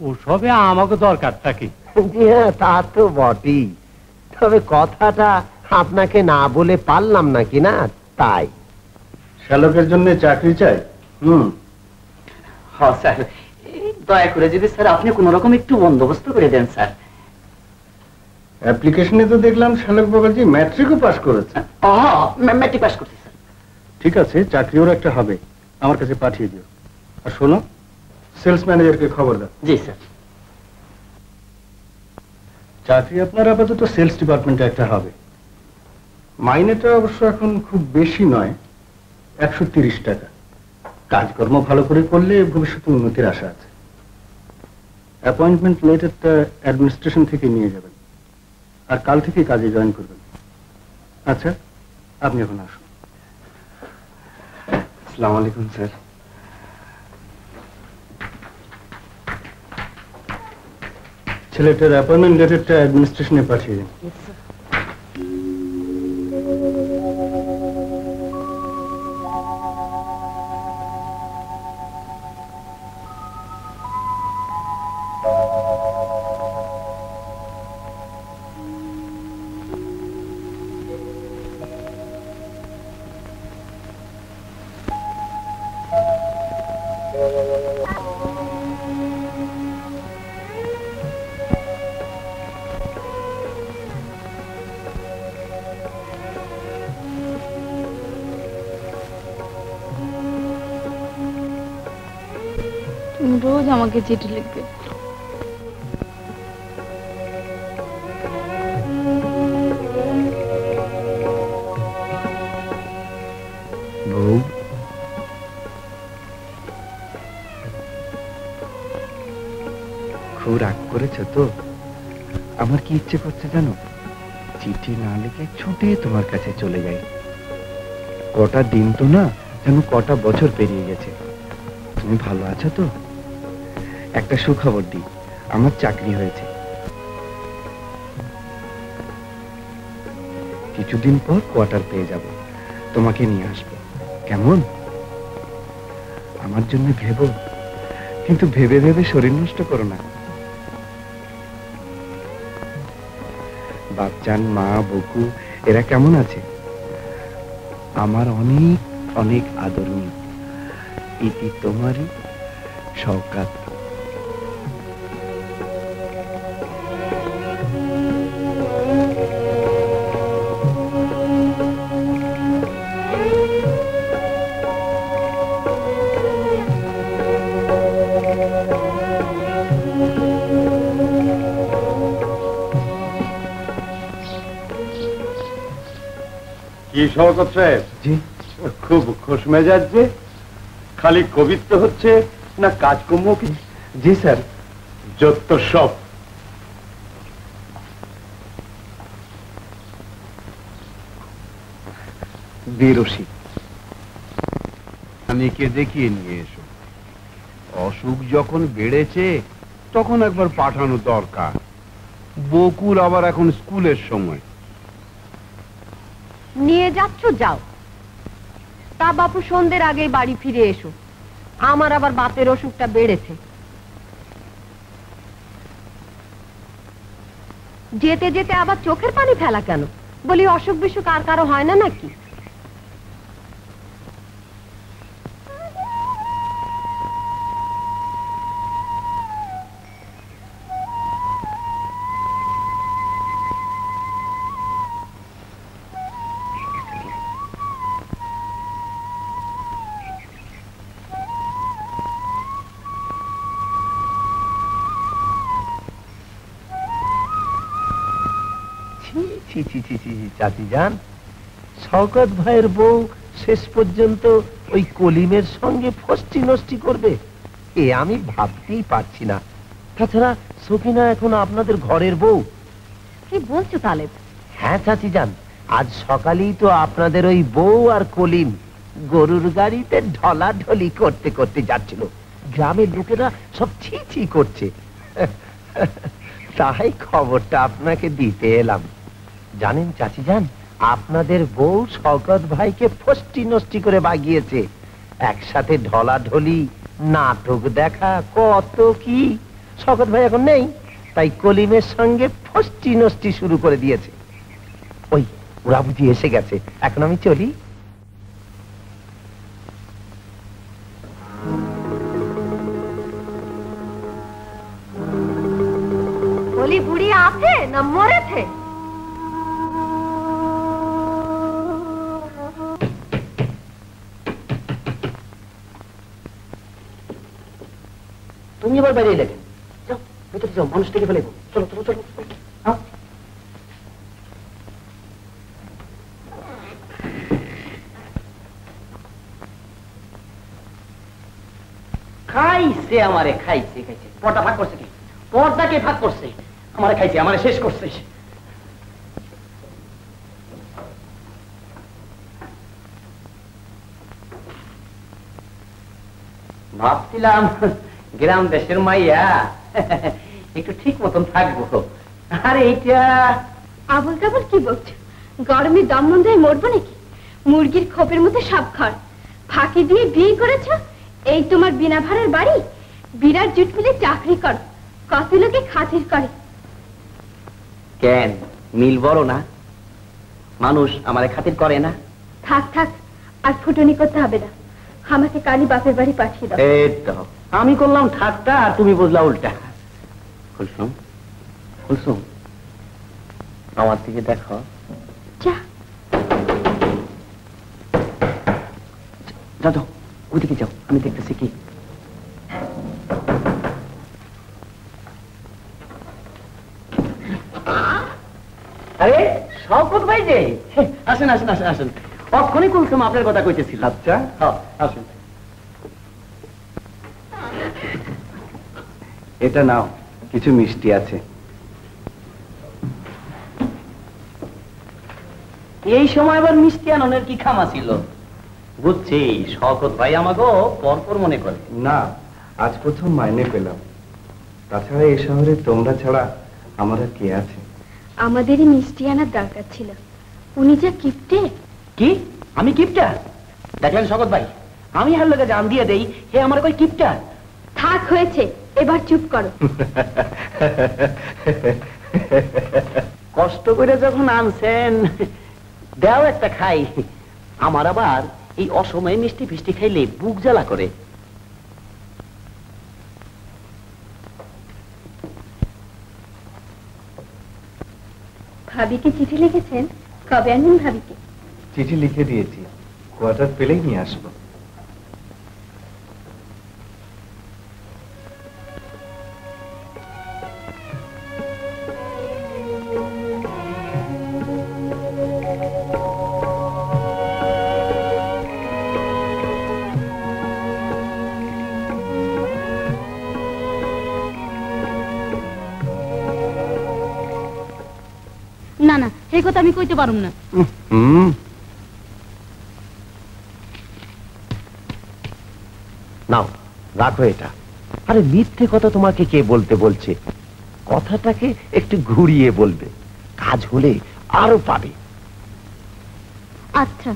ও সবে আমাকে দরকারটা কি? জি হ্যাঁ, তা তো বটেই, তবে কথাটা আপনাকে না বলে পারলাম না কি না, তাই। শ্যালকের জন্য চাকরি চাই? হ্যাঁ স্যার, দয়া করে যদি স্যার আপনি কোন রকম একটু বন্দোবস্ত করে দেন স্যার। অ্যাপ্লিকেশনে তো দেখলাম শ্যালক বাবাজি ম্যাট্রিকও পাস করেছে। ম্যাট্রিক পাস করছি স্যার। ঠিক আছে, চাকরি ওর একটা হবে, আমার কাছে পাঠিয়ে দিও। আর শোনো, সেলস ম্যানেজারকে খবর দাও। জি স্যার। চাকরি আপনার আপাতত সেলস ডিপার্টমেন্টে একটা হবে। মাইনেটা অবশ্য এখন খুব বেশি নয়, 130 টাকা। কাজকর্ম ভালো করে করলে ভবিষ্যতে উন্নতির আশা আছে। অ্যাপয়েন্টমেন্ট লেটারটা অ্যাডমিনিস্ট্রেশন থেকে নিয়ে যাবেন, আর কাল থেকে কাজে জয়েন করবেন। আচ্ছা, আপনি এখন আসুন। আসসালামু আলাইকুম স্যার। ছেলেটার অ্যাপয়েন্টমেন্ট লেটারটা অ্যাডমিনিস্ট্রেশনে পাঠিয়ে দিন। তুমি রোজ আমাকে চিঠি লিখবে। বউ, খুব রাগ করেছো তো? আমার কি ইচ্ছে করছে জানো? চিঠি না লিখে ছুটে তোমার কাছে চলে যাই। কটা দিন তো না, যেন কটা বছর পেরিয়ে গেছে। তুমি ভালো আছো তো? একটা সুখবর দিই, আমার চাকরি হয়েছে। কিছুদিন পর কোয়ার্টার পেয়ে যাব, তোমাকে নিয়ে আসবো। কেমন? আমার জন্য ভেবো, কিন্তু ভেবে ভেবে শরীর নষ্ট করো না। বাচ্চান, মা, বকু এরা কেমন আছে? আমার অনেক অনেক আদরণীয় ইতি তোমারই শওকাত। কি শওকত সাহেব? জি। খুব খুশ মেজাজ যে, খালি কবিত্ব হচ্ছে না কাজকর্ম কি? জি স্যার। যত সব। বেরসি অনেকে দেখিয়ে নিয়ে এসো। অসুখ যখন বেড়েছে তখন একবার পাঠানো দরকার। বকুল আবার এখন স্কুলের সময়। নিয়ে যাচ্ছ যাও, তা বাপু সন্ধ্যের আগেই বাড়ি ফিরে এসো। আমার আবার বাতের অসুখটা বেড়েছে। যেতে যেতে আবার চোখের পানি ফেলা কেন? বলি অসুখ বিসুখ আর কারো হয় না নাকি? চাচি যান, শওকত ভাইয়ের বউ শেষ পর্যন্ত ওই কলিমের সঙ্গে ফষ্টি নষ্টি করবে, এ আমি ভাবতেই পারছি না। তাছাড়া সকিনা এখন আপনাদের ঘরের বউ। কি বলছো তালেব? হ্যাঁ চাচি যান, আজ সকালেই তো আপনাদের ওই বউ আর কলিম গরুর গাড়িতে ঢলাঢলি করতে করতে যাচ্ছিল। গ্রামের লোকেরা সব ছি ছি করছে। তাই খবরটা আপনাকে দিতে এলাম। জানেন চাচি যান, আপনাদের বউ শওকত ভাইকে ফষ্টি নষ্টি করে বাগিয়েছে। একসাথে ঢলাঢলি, নাটক দেখা, কত কি। শওকত ভাই এখন নেই, তাই কলিমের সঙ্গে ফষ্টি নষ্টি শুরু করে দিয়েছে। ওই ওরা বুঝি এসে গেছে, এখন আমি চলি। বলি বুড়ি আছে না মরেছে? তুমি এবার বাইরে দেখেন, যাও ভেতরে যাও, মানুষ থেকে ফেলে। চলো চলো চলো। খাইছে আমারে, খাইছে খাইছে। পর্দা ভাগ করছে কি? পর্দাকে ভাগ করছে, আমারে খাইছে, আমারে শেষ করছে। ভাবছিলাম গ্রাম দেশের মাইয়া একটু ঠিক মতন থাকবো, আর এইটা আবল তাবল কি বলছো? গরমে দম বন্ধ হয়ে মরবো নাকি? মুরগির খোপের মধ্যে সাপ খার ফাঁকি দিয়ে বিয়ে করেছো। এই তোমার বিনা ভাড়ার বাড়ি, বিরাট জুট মিলে চাকরি করো, কত লোকে খাতির করে। কেন মিল বড় না? মানুষ আমারে খাতির করে না? থাক থাক, আর ফুটনি করতে হবে না। আমাকে কালি বাপের বাড়ি পাঠিয়ে দাও। এই তো আমি করলাম ঠাট্টা, আর তুমি বুঝলা উল্টা। কুলসুম, কুলসুম, আমার দিকে দেখো। যা যাও যাও, ওইদিকে যাও, আমি দেখতেছি কি। আরে শওকত ভাই যে, আসেন আসেন আসেন আসেন। অক্ষণই কুলসুম আপনার কথা কইতেছিল। আচ্ছা আসেন। এটা নাও, কিছু মিষ্টি আছে। এই সময় আবার মিষ্টি আননের কি খামা ছিল? বুঝছি, শওকত ভাই আমাকে পরপর মনে করে। না, আজ প্রথম মাইনে পেলাম। তাছাড়া এই শহরে তোমরা ছাড়া আমার আর কে আছে? আমাদেরই মিষ্টি আনার দরকার ছিল। উনি যা কিপটে। কি আমি কিপটা? দেখলেন শওকত ভাই, আমি হার লোকে জান দিয়ে দেই, হে আমার কই কিপটা? থাক হয়েছে, এবার চুপ করো। কষ্ট করে যখন আনছেন, দেও একটা খাই। আমার আবার এই অসময়ে মিষ্টি ফিষ্টি খাইলে বুক জ্বালা করে। ভাবিকে চিঠি লিখেছেন? কবে আনবেন ভাবিকে? চিঠি লিখে দিয়েছি, কোয়ার্টার পেলেই নিয়ে আসবো। না না, এই কথা আমি কইতে পারুম না। নাও রাখো এটা। আরে মিথ্যে কথা তোমাকে কে বলতে বলছে? কথাটাকে একটু ঘুরিয়ে বলবে, কাজ হলে আরো পাবে। আচ্ছা।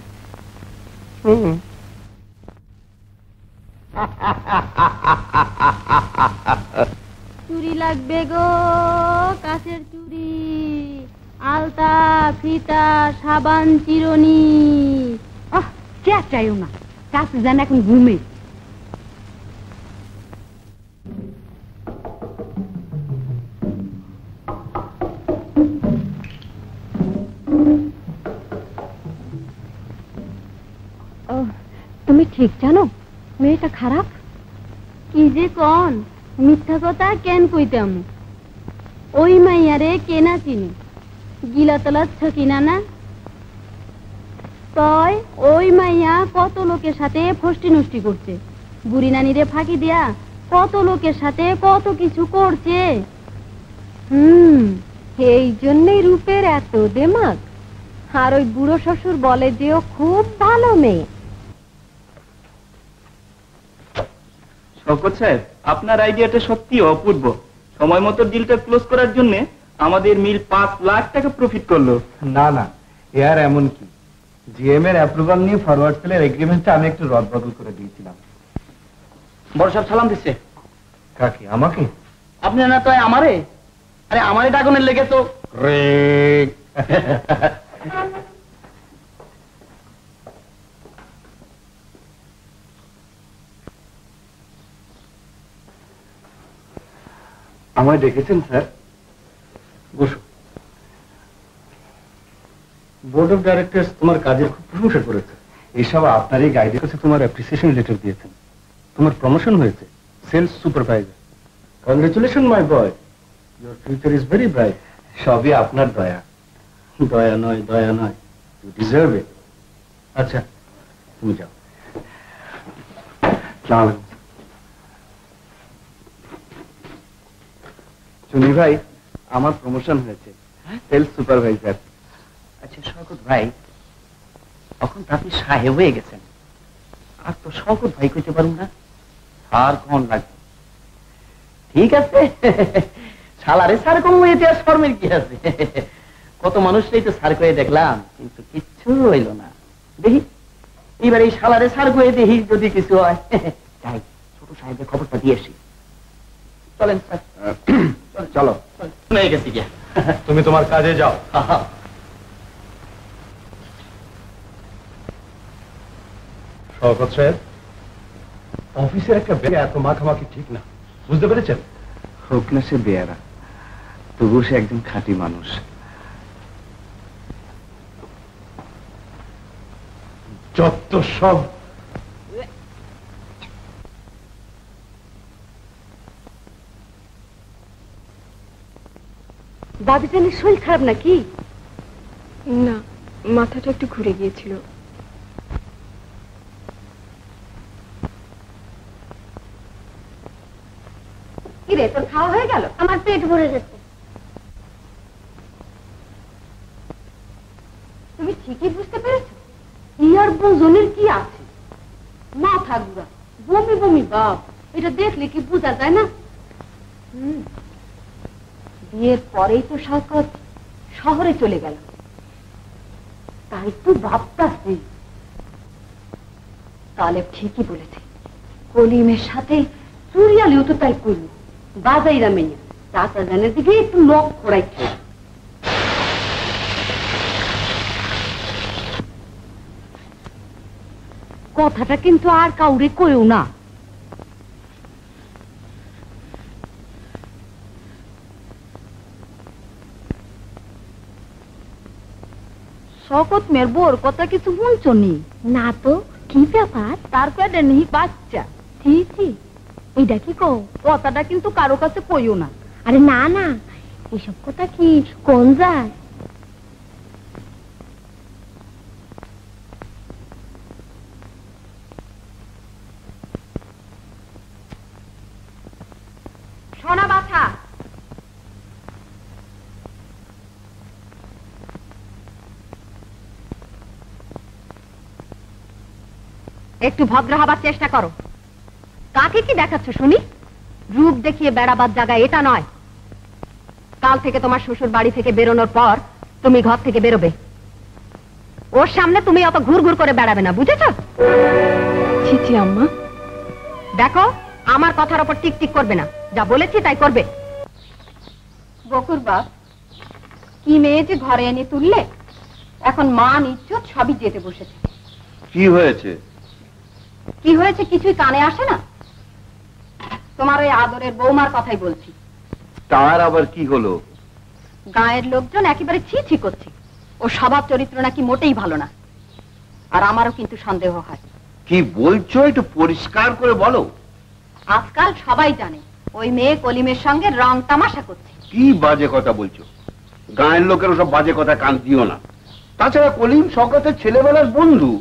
চুরি লাগবে গো, কাছের চুরি, আলতা, ফিতা, সাবান, চিরুনি। চাইও না, কাছে যান এখন ঘুমে। তুমি ঠিক জানো মেয়েটা খারাপ? কি যে কন, মিথ্যা কথা কেন কইতাম? ওই মাইয়ারে কেনা চিনি, গিলাতলার ছকিনা না? তয় ওই মাইয়া কত লোকের সাথে ফষ্টি নষ্টি করছে, বুড়ি নানিরে ফাঁকি দিয়া কত লোকের সাথে কত কিছু করছে। এই জন্যই রূপের এত দেমাগ। আর ওই বুড়ো শ্বশুর বলে যে ও খুব ভালো মেয়ে। শওকত সাহেব, আপনার আইডিয়াটা সত্যি অপূর্ব। সময় মতো ডিলটা ক্লোজ করার জন্য আমাদের মিল 5 লাখ টাকা প্রফিট করলো। না না, এ আর এমন কি, জিএম এর অ্যাপ্রুভাল নিয়ে ফরওয়ার্ড সেলের এগ্রিমেন্টটা আমি একটু রদবদল করে দিয়েছিলাম। বড় সাহেব সালাম দিচ্ছে। কাকে? আমাকে? আপনি না তো আমারে? আরে আমারে ডাকনের লেগে তো আমায় ডেকেছেন স্যার? বসো। বোর্ড অফ ডাইরেক্টরস তোমার কাজের খুব প্রশংসা করেছে। এইসব আপনারই গাইডের কাছে তোমার অ্যাপ্রিসিয়েশন লেটার দিয়েছেন। তোমার প্রমোশন হয়েছে, sales supervisor. Congratulation my boy, your future is very bright. সবই আপনার দয়া। দয়া নয়, দয়া নয়, ইউ ডিজার্ভ ইট। আচ্ছা তুমি যাও। চুনি ভাই, আমার প্রমোশন হয়েছে, সেলস সুপারভাইজার। আচ্ছা শওকত ভাই, এখন তো আপনি সাহেব হয়ে গেছেন, আর তো শওকত ভাই কইতে পারুন না, আর কোন লাগবে? ঠিক আছে, সালারে সার কম হয়েছে, আর শর্মের কি আছে? কত মানুষটাই তো সার করে দেখলাম, কিন্তু কিচ্ছু হইল না। দেখি এবার এই সালারে সার করে দেখি যদি কিছু হয়। যাই ছোট সাহেবের খবরটা দিয়ে আসি। চলেন স্যার, চলো। হয়ে গেছি গিয়া। তুমি তোমার কাজে যাও। শওকত সাহেব, অফিসের একটা ব্যাগে এত মাখামাখি ঠিক না, বুঝতে পেরেছেন? হোক না সে বেয়ারা, তবুও সে একজন খাঁটি মানুষ। যত সব বাবিজানের শরীর খারাপ নাকি? না, মাথাটা একটু ঘুরে গিয়েছিল। কিরে, তোর খাওয়া হয়ে গেল? আমার পেট ভরে গেছে। তুমি ঠিকই বুঝতে পেরেছো ইয়ার বোঝনের কি আছে? মাথা ঘুরা, বমি বমি ভাব, এটা দেখলে কি বোঝা যায় না? বিয়ের পরেই তো শওকত শহরে চলে গেল, তাই তো ভাবতাছি। তালেব ঠিকই বলেছে, কলিমের সাথে চুরিয়ালিও তো তাই করল। বাজাইরা মেয়ে চাচা জানের দিকে একটু লক্ষ্য রাখছে। কথাটা কিন্তু আর কাউরে কইও না। শওকত মেয়ের বোর কথা কিছু শুনছো নি? না তো, কি ব্যাপার? তার পেটে নেই বাচ্চা। ছি ছি, এইটা কি কও? কথাটা কিন্তু কারো কাছে কইও না। আরে না না, এসব কথা কি কোন যায়? সোনা বাছা, একটু ভদ্র হবার চেষ্টা করো। কাকে কি দেখাচ্ছ শুনি? রূপ দেখিয়ে বেড়াবার জায়গা এটা নয়। কাল থেকে তোমার শ্বশুর বাড়ি থেকে বেরোনোর পর তুমি ঘর থেকে বেরোবে। ওর সামনে তুমি অত ঘুর ঘুর করে বেড়াবে না, বুঝেছ? ছি ছি আম্মা। দেখো, আমার কথার ওপর টিক টিক করবে না, যা বলেছি তাই করবে। বকুর বাপ, কি মেয়ে যে ঘরে এনে তুললে, এখন মান ইজ্জত সবই যেতে বসেছে। কি হয়েছে? কি হয়েছে কিছুই কানে আসে না? তোমার ওই আদরের বৌমার কথাই বলছি। তার আবার কি হলো? গায়ের লোকজন একেবারে ছি ছি করছে। ও স্বভাব চরিত্র নাকি মোটেই ভালো না, আর আমারও কিন্তু সন্দেহ হয়। কি বলছো, একটু পরিষ্কার করে বলো। আজকাল সবাই জানে ওই মেয়ে কলিমের সঙ্গে রং তামাশা করছে। কি বাজে কথা বলছো? গায়ের লোকের ওসব বাজে কথা কান দিও না। তাছাড়া কলিম শওকতের ছেলেবেলার বন্ধু।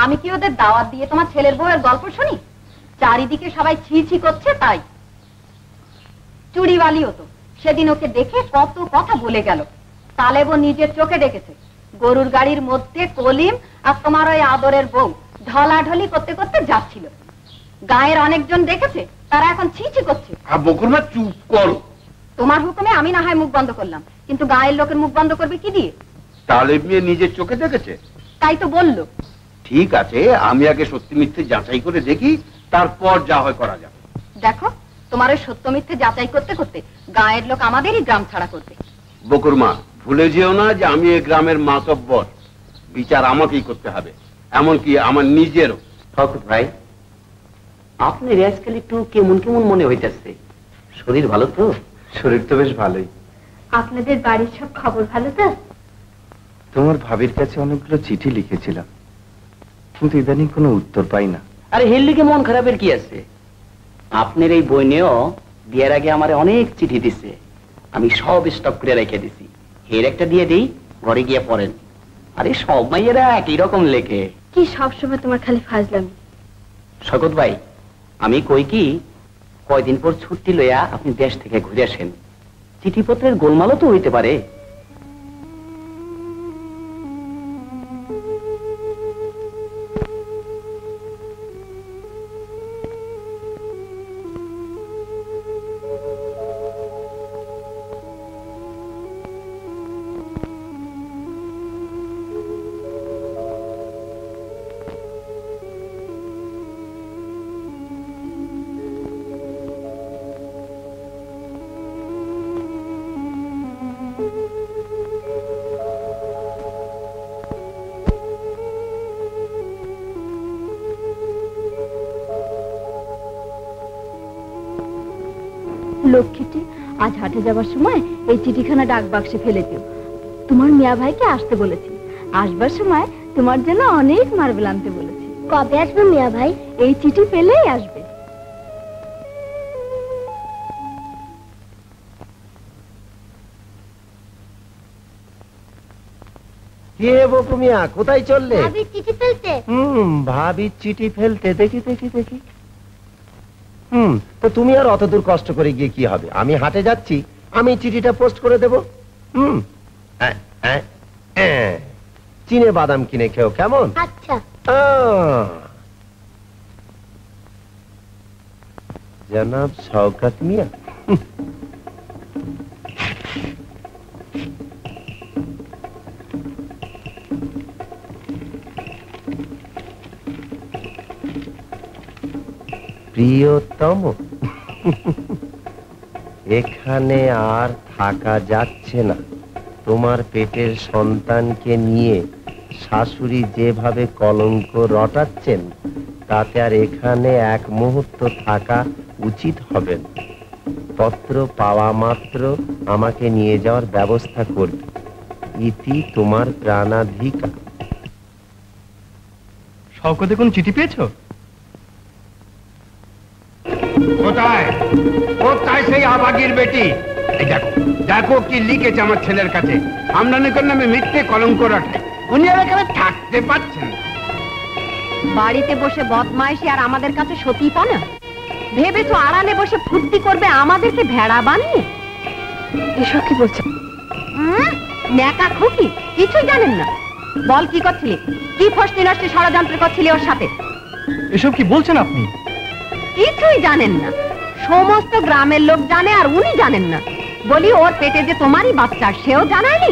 আমি কি ওদের দাওয়াত দিয়ে তোমার ছেলের বউয়ের গল্প শুনি? চারিদিকে সবাই ছি ছি করছে তাই। চুড়িওয়ালিও তো সেদিন ওকে দেখে কত কথা বলে গেল। তালেবও নিজের চোখে দেখেছে গরুর গাড়ির মধ্যে কলিম আর তোমার ওই আদরের বউ ঢলাঢলি করতে করতে যাচ্ছিল। গায়ের অনেকজন দেখেছে, তারা এখন ছি ছি করছে। বকুরমা চুপ করো। তোমার হুকুমে আমি না হয় মুখ বন্ধ করলাম, কিন্তু গায়ের লোকের মুখ বন্ধ করবে কি দিয়ে? তালেব মেয়ে নিজের চোখে দেখেছে, তাই তো বললো। ঠিক আছে, আমি আগে সত্যি মিথ্যে যাচাই করে দেখি, তারপর যা হয় করা যাবে। দেখো, তোমার ওই সত্য মিথ্যে যাচাই করতে করতে গায়ের লোক আমাদেরই গ্রাম ছাড়া করবে। বকুরমা, ভুলে যেও না যে আমি এই গ্রামের মাতব্বর। বিচার আমাকেই করতে হবে, এমনকি আমার নিজেরও। শওকত ভাই, আপনার আজকাল একটু কেমন কেমন মনে হইতেছে। শরীর ভালো তো? শরীর তো বেশ ভালোই। আপনাদের বাড়ির সব খবর ভালো তো? তোমার ভাবির কাছে অনেকগুলো চিঠি লিখেছিলাম, কিন্তু ইদানিং কোনো উত্তর পাই না। আরে হের লিগে মন খারাপের কি আছে? আপনার এই বইনেও বিয়ের আগে আমার অনেক চিঠি দিছে, আমি সব স্টক করে রেখে দিছি। হের একটা দিয়ে দিই, ঘরে গিয়ে পড়েন। আরে সব মাইয়েরা একই রকম লেখে। কি সবসময় তোমার খালি ফাজলামি। শওকত ভাই, আমি কই কি, কয়দিন পর ছুটি লইয়া আপনি দেশ থেকে ঘুরে আসেন, চিঠিপত্রের গোলমালও তো হইতে পারে। লক্ষ্মীটি আজ হাটে যাবার সময় এই চিঠিখানা ডাক বাক্সে ফেলে দিও। তোমার মিয়া ভাইকে আসতে বলেছি, আসবার সময় তোমার জন্য অনেক মার্বেল আনতে বলেছি। কবে আসবে মিয়া ভাই? এই চিঠি পেলেই আসবে। কে বকু মিয়া, কোথায় চললে? ভাবির চিঠি ফেলতে। ভাবির চিঠি ফেলতে? দেখি দেখি দেখি। তো তুমি আর অত দূর কষ্ট করে গিয়ে কি হবে? আমি হাটে যাচ্ছি, আমি চিঠিটা পোস্ট করে দেব। চিনে বাদাম কিনে খেও, কেমন? আচ্ছা। জনাব শওকত মিয়া। প্রিয়তম, এখানে আর থাকা যাচ্ছে না। তোমার পেটের সন্তানকে নিয়ে শাশুড়ি যেভাবে কলঙ্ক রটাচ্ছেন, তাতে আর এখানে এক মুহূর্ত থাকা উচিত হবে না। পত্র পাওয়া মাত্র আমাকে নিয়ে যাওয়ার ব্যবস্থা করবে। ইতি তোমার প্রাণাধিকার। শওকতে কোন চিঠি পেয়েছো? কোথায় কোথায় সেই আবাগীর বেটি? এই দেখো দেখো কি লিখেছে আমার ছেলের কাছে। আমদানিকর নামে মিথ্যে কলঙ্ক রাখে। উনি আর এখানে থাকতে পারছেন না। বাড়িতে বসে বদমাইশি আর আমাদের কাছে সতী পানা ভেবেছো আড়ালে বসে ফুর্তি করবে আমাদেরকে ভেড়া বানিয়ে? এসব কি বলছো? ন্যাকা খুকি, কিছুই জানেন না। বল কি করছিলি? কি ফষ্টি নষ্টি ষড়যন্ত্র করছিলি ওর সাথে? এসব কি বলছেন আপনি? কিছুই জানেন না। সমস্ত গ্রামের লোক জানে আর উনি জানেন না। বলি ওর পেটে যে তোমারই বাচ্চা, সেও জানায়নি?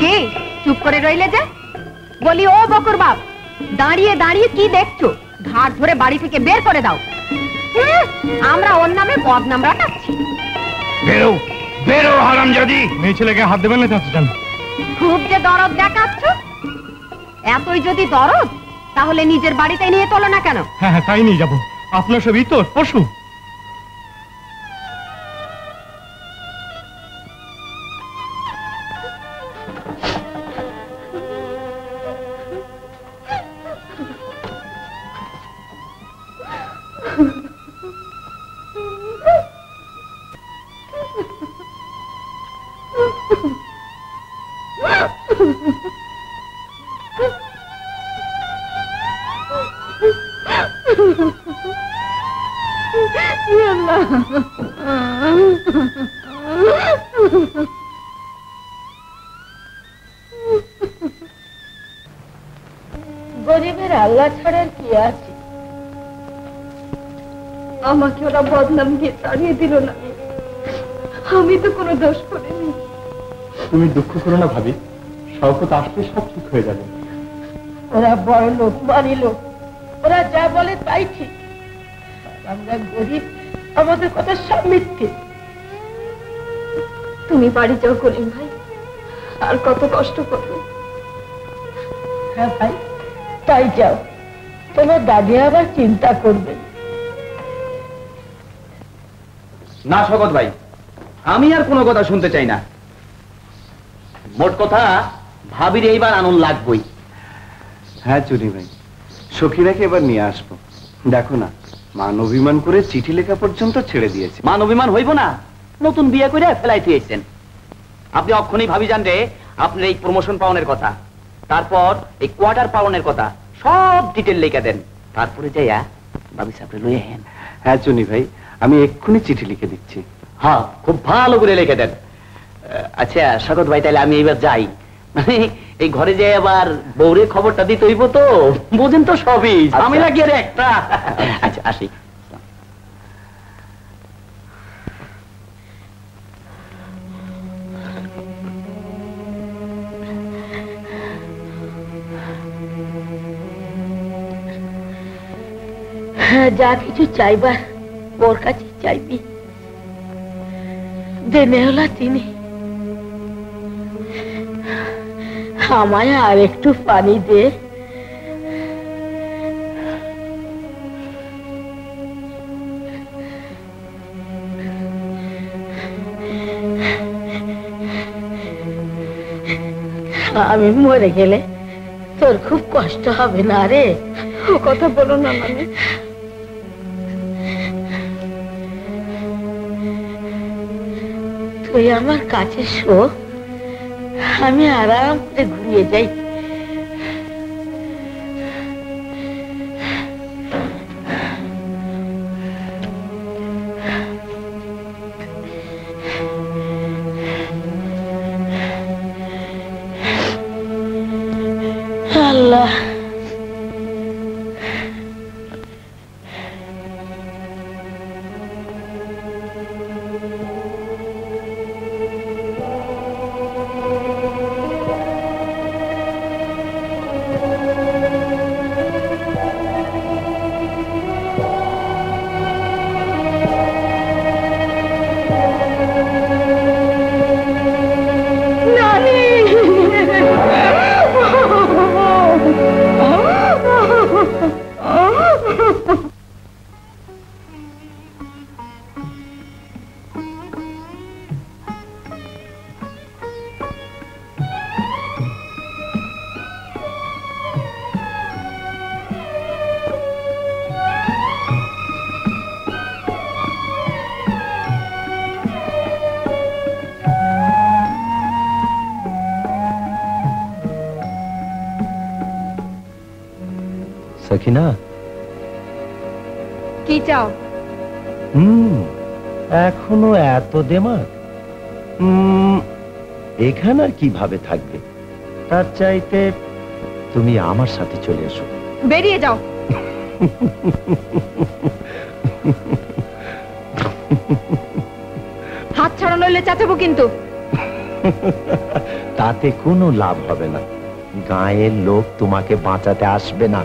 কে চুপ করে রইলে যে? বলি ও বকুর বাপ, দাঁড়িয়ে দাঁড়িয়ে কি দেখছো? ঘাট ধরে বাড়ি থেকে বের করে দাও। আমরা ওর নামে বদনাম রাখাচ্ছি। বেরো বেরো হারামজাদি। মেয়ে ছেলেকে হাত দেবেন না চাচা যান। খুব যে দরদ দেখাচ্ছ। এতই যদি দরদ, তাহলে নিজের বাড়িতে নিয়ে চলো না কেন? হ্যাঁ হ্যাঁ, তাই নিয়ে যাবো। আপনার সব ইতর পশু। গরিবের আল্লাহ ছাড়া আর কি আছে? আমাকে ওরা বদনাম দিয়ে তাড়িয়ে দিল না। আমি তো কোনো দোষ করিনি। তুমি দুঃখ করো না ভাবি, শওকত আসলে সব ঠিক হয়ে যাবে। ওরা বড় লোক, মানি লোক, ওরা যা বলে তাই ঠিক। আমরা গরিব, আমাদের কথা সব মিথ্যে। তুমি বাড়ি যাও করিম ভাই, আর কত কষ্ট করবে? হ্যাঁ ভাই, তাই যাও। তোমার দাদি আবার চিন্তা করবে না। শওকত ভাই, আমি আর কোনো কথা শুনতে চাই না। মোট কথা, ভাবির এইবার আনন্দ লাগবেই। হ্যাঁ চুরি ভাই, সখীরাকে এবার নিয়ে আসবো। দেখো না, মান অভিমান করে চিঠি লেখা পর্যন্ত ছেড়ে দিয়েছে। মান অভিমান হইব না? নতুন বিয়ে করে ফেলাই দিয়েছেন। আপনি অক্ষণি ভাবি জান রে আপনার এই প্রমোশন পাওনের কথা, তারপর এই কোয়ার্টার পাওনের কথা সব ডিটেল লিখে দেন। তারপরে যাইয়া ভাবি সাপড়ে লইয়া হেন। হ্যাঁ চুনি ভাই, আমি এক্ষুনি চিঠি লিখে দিচ্ছি। হ্যাঁ, খুব ভালো করে লিখে দেন। আচ্ছা শওকত ভাই, তাহলে আমি এবার যাই। মানে এই ঘরে যে আবার বউরে খবরটা দিতে হইব তো, বুঝেন তো সবই ঝামেলা কি একটা। আচ্ছা আসি। যা কিছু চাইবার ওর কাছে চাইবি, দেনে হলো তিনি। আমায় আর একটু পানি দে। আমি মরে গেলে তোর খুব কষ্ট হবে না রে? ও কথা বলো না মানে। তুই আমার কাছে শো, আমি আরাম করে ঘুমিয়ে যাই। আল্লাহ, সখিনা, কি চাও? এখনো এত দেমাক? এখানে আর কিভাবে থাকবে? তার চাইতে তুমি আমার সাথে চলে এসো। বেরিয়ে যাও। হাত ছাড়া নইলে চাচাবো কিন্তু। তাতে কোনো লাভ হবে না। গায়ের লোক তোমাকে বাঁচাতে আসবে না।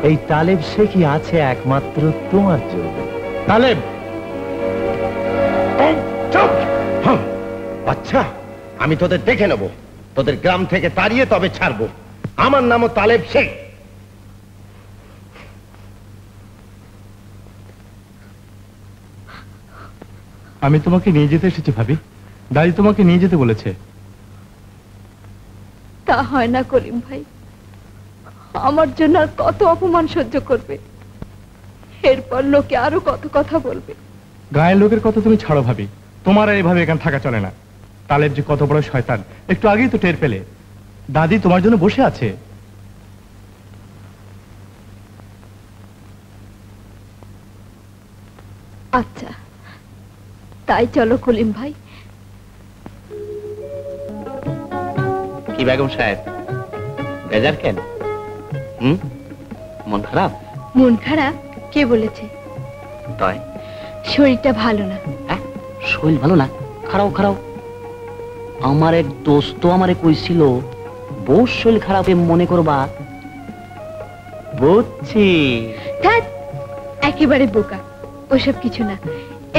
এই তালেব শেখই আছে একমাত্র তোমার জন্য। তালেব, চুপ! আচ্ছা, আমি তোদের দেখে নেব। তোদের গ্রাম থেকে তাড়িয়ে তবে ছাড়বো। আমার নামও তালেব শেখ। আমি তোমাকে নিয়ে যেতে এসেছি ভাবি। দাদি তোমাকে নিয়ে যেতে বলেছে। তা হয় না করিম ভাই, আমার জন্য আর কত অপমান সহ্য করবে? এরপর লোকে আরো কত কথা বলবে। গায়ের লোকের কথা তুমি ছাড়ো ভাবি, তোমার আর এভাবে এখানে থাকা চলে না। তালেব যে কত বড় শয়তান একটু আগেই তো টের পেলে। দাদি তোমার জন্য বসে আছে। আচ্ছা তাই চলো কলিম ভাই। কি বেগম সাহেব, বেজার কেন? মন খারাপ? মন খারাপ? কে বলেছে? তাই শরীরটা ভালো না। শরীর ভালো না? খারাপ খারাপ। আমার এক দোস্ত আমারে কইছিল বউ শরীর খারাপে মনে করবা। বুঝছি। ধ্যাৎ, একেবারে বোকা। ওসব কিছু না,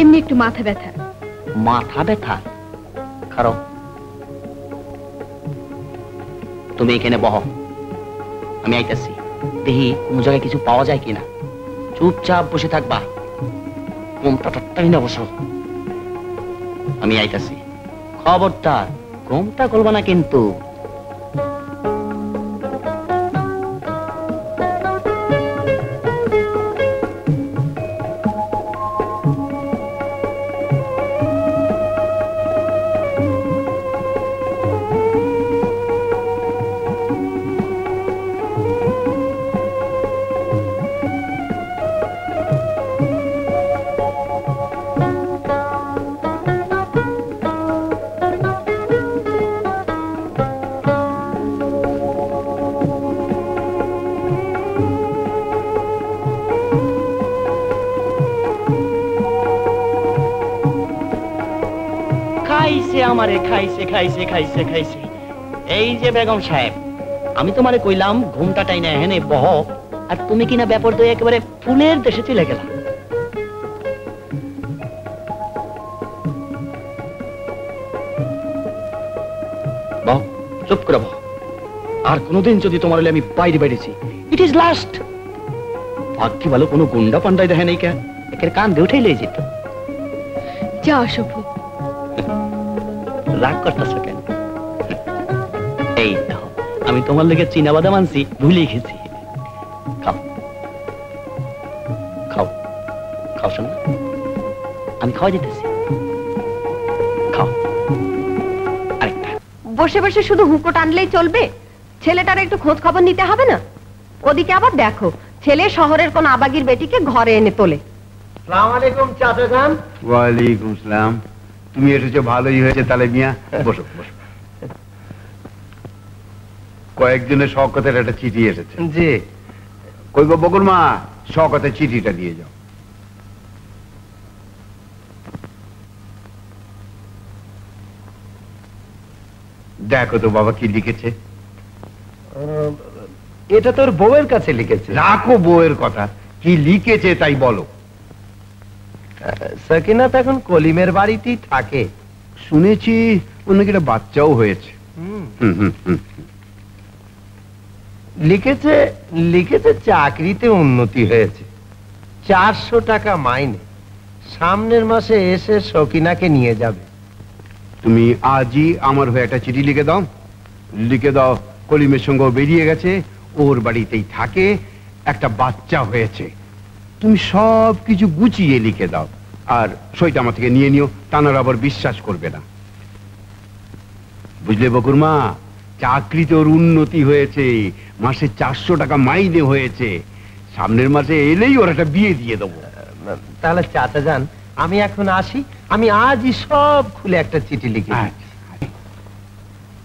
এমনি একটু মাথা ব্যথা। মাথা ব্যথা? খারাপ। তুমি এখানে বহ, আমি আইতাছি। দেখি কোন জায়গায় কিছু পাওয়া যায় কিনা। চুপচাপ বসে থাকবা, ঘুমটা না বসো। আমি আইতাছি। খবরদার ঘুমটা করবা না কিন্তু। আমারে খাইছে খাইছে খাইছে খাইছে। এই যে বেগম সাহেব, আমি তোমারে কইলাম ঘুমটা টাইনা হেনে বহ, আর তুমি কিনা ব্যাপার তো একেবারে ফুলের দেশে চলে গেলা। বহ, চুপ করে বহ। আর কোনোদিন যদি তোমার আমি বাইরে বেরিয়েছি, ইট ইজ লাস্ট। ভাগ্যি ভালো কোনো গুন্ডা পান্ডাই দেখে নেই, কে একের কান দিয়ে উঠেই লেগে যেত। যা শুভ। রাগ করতেছ কেন? এই নাও, আমি তোমার লেগে চীনা বাদাম আনছি, ভুলে গেছি। খাও খাও খাও, শোনো আমি খাওয়া দিতেছি, খাও। বসে বসে শুধু হুঁকো টানলেই চলবে? ছেলেটার একটু খোঁজ খবর নিতে হবে না? ওদিকে আবার দেখো, ছেলে শহরের কোন আবাগির বেটিকে ঘরে এনে তোলে। আসসালামু আলাইকুম চাচা যান। ওয়ালাইকুম আসসালাম। তুমি এসেছো, ভালোই হয়েছে। তাহলে মিয়া বসো বসো। কয়েকজনের শওকতের একটা চিঠি এসেছে। জি। কই গো বকুর মা, শওকতের চিঠিটা দিয়ে যাও। দেখো তো বাবা কি লিখেছে। এটা তোর বউয়ের কাছে লিখেছে। রাখো বউয়ের কথা, কি লিখেছে তাই বলো। সাকিনাত এখন কলিমের বাড়িতেই থাকে। শুনেছি ওর নাকি একটা বাচ্চাও হয়েছে। লিখেছে লিখেছে চাকরিতে উন্নতি হয়েছে, 400 টাকা মাইনে, সামনের মাসে এসে সকিনাকে নিয়ে যাবে। তুমি আজই আমার হয়ে একটা চিঠি লিখে দাও। লিখে দাও কলিমের সঙ্গে বেরিয়ে গেছে, ওর বাড়িতেই থাকে, একটা বাচ্চা হয়েছে। তুমি সব কিছু গুছিয়ে লিখে দাও, আর সইটা আমার থেকে নিয়ে নিও, তানার আবার বিশ্বাস করবে না। বুঝলে বকুর মা, চাকরিতে ওর উন্নতি হয়েছে, মাসে 400 টাকা মাইনে হয়েছে, সামনের মাসে এলেই ওর একটা বিয়ে দিয়ে দেবো। তাহলে চাচা যান, আমি এখন আসি। আমি আজই সব খুলে একটা চিঠি লিখি।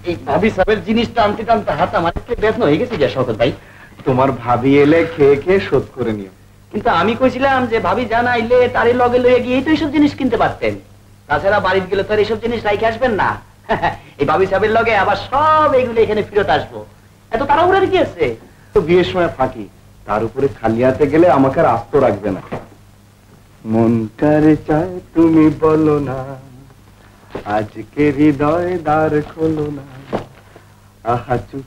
এই ভাবি সাহেবের জিনিসটা আনতে টানতে হাত আমার একটু ব্যথা হয়ে গেছে যে শওকত ভাই। তোমার ভাবি এলে খেয়ে খেয়ে শোধ করে নিও। কিন্তু আমি কইছিলাম যে ভাবি জানাইলে তারই লগে লয়ে গিয়ে তো এইসব জিনিস কিনতে পারতেন। তাছাড়া বাড়িতে গেলে তো আর এইসব জিনিস রাইখে আসবেন না। এই ভাবি সাহেবের লগে আবার সব এইগুলো এখানে ফেরত আসবো, এত তাড়াহুড়ার কি আছে? তো বিয়ের সময় ফাঁকি, তার উপরে খালি হাতে গেলে আমাকে আর আস্ত রাখবে না। মনটারে চায় তুমি বলো না, আজকে হৃদয় দ্বার খোলো না। আহা চুপ।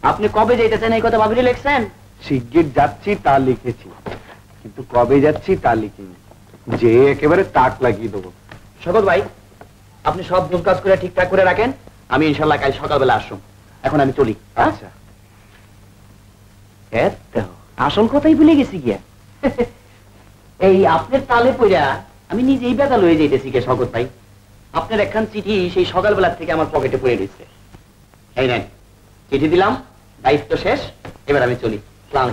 আপনি কবে যাইতেছেন এই কথা ভাবিরে লিখছেন? শিগগির যাচ্ছি তা লিখেছি, কিন্তু কবে যাচ্ছি তা লিখিনি। যে একেবারে তাক লাগিয়ে দেবো। শওকত ভাই, আপনি সব ভুল কাজ করে ঠিকঠাক করে রাখেন, আমি ইনশাল্লাহ কাল সকালবেলা আসুন। এখন আমি চলি। আচ্ছা। আসল কথাই ভুলে গেছি গিয়া। এই আপনার তালে পইরা আমি নিজেই বেদা লয়ে যাইতেছি গে শওকত ভাই। আপনার একখান চিঠি সেই সকালবেলা থেকে আমার পকেটে পড়ে রয়েছে। এই নেন, চিঠি দিলাম, দায়িত্ব শেষ, এবার আমি চলি। সালাম।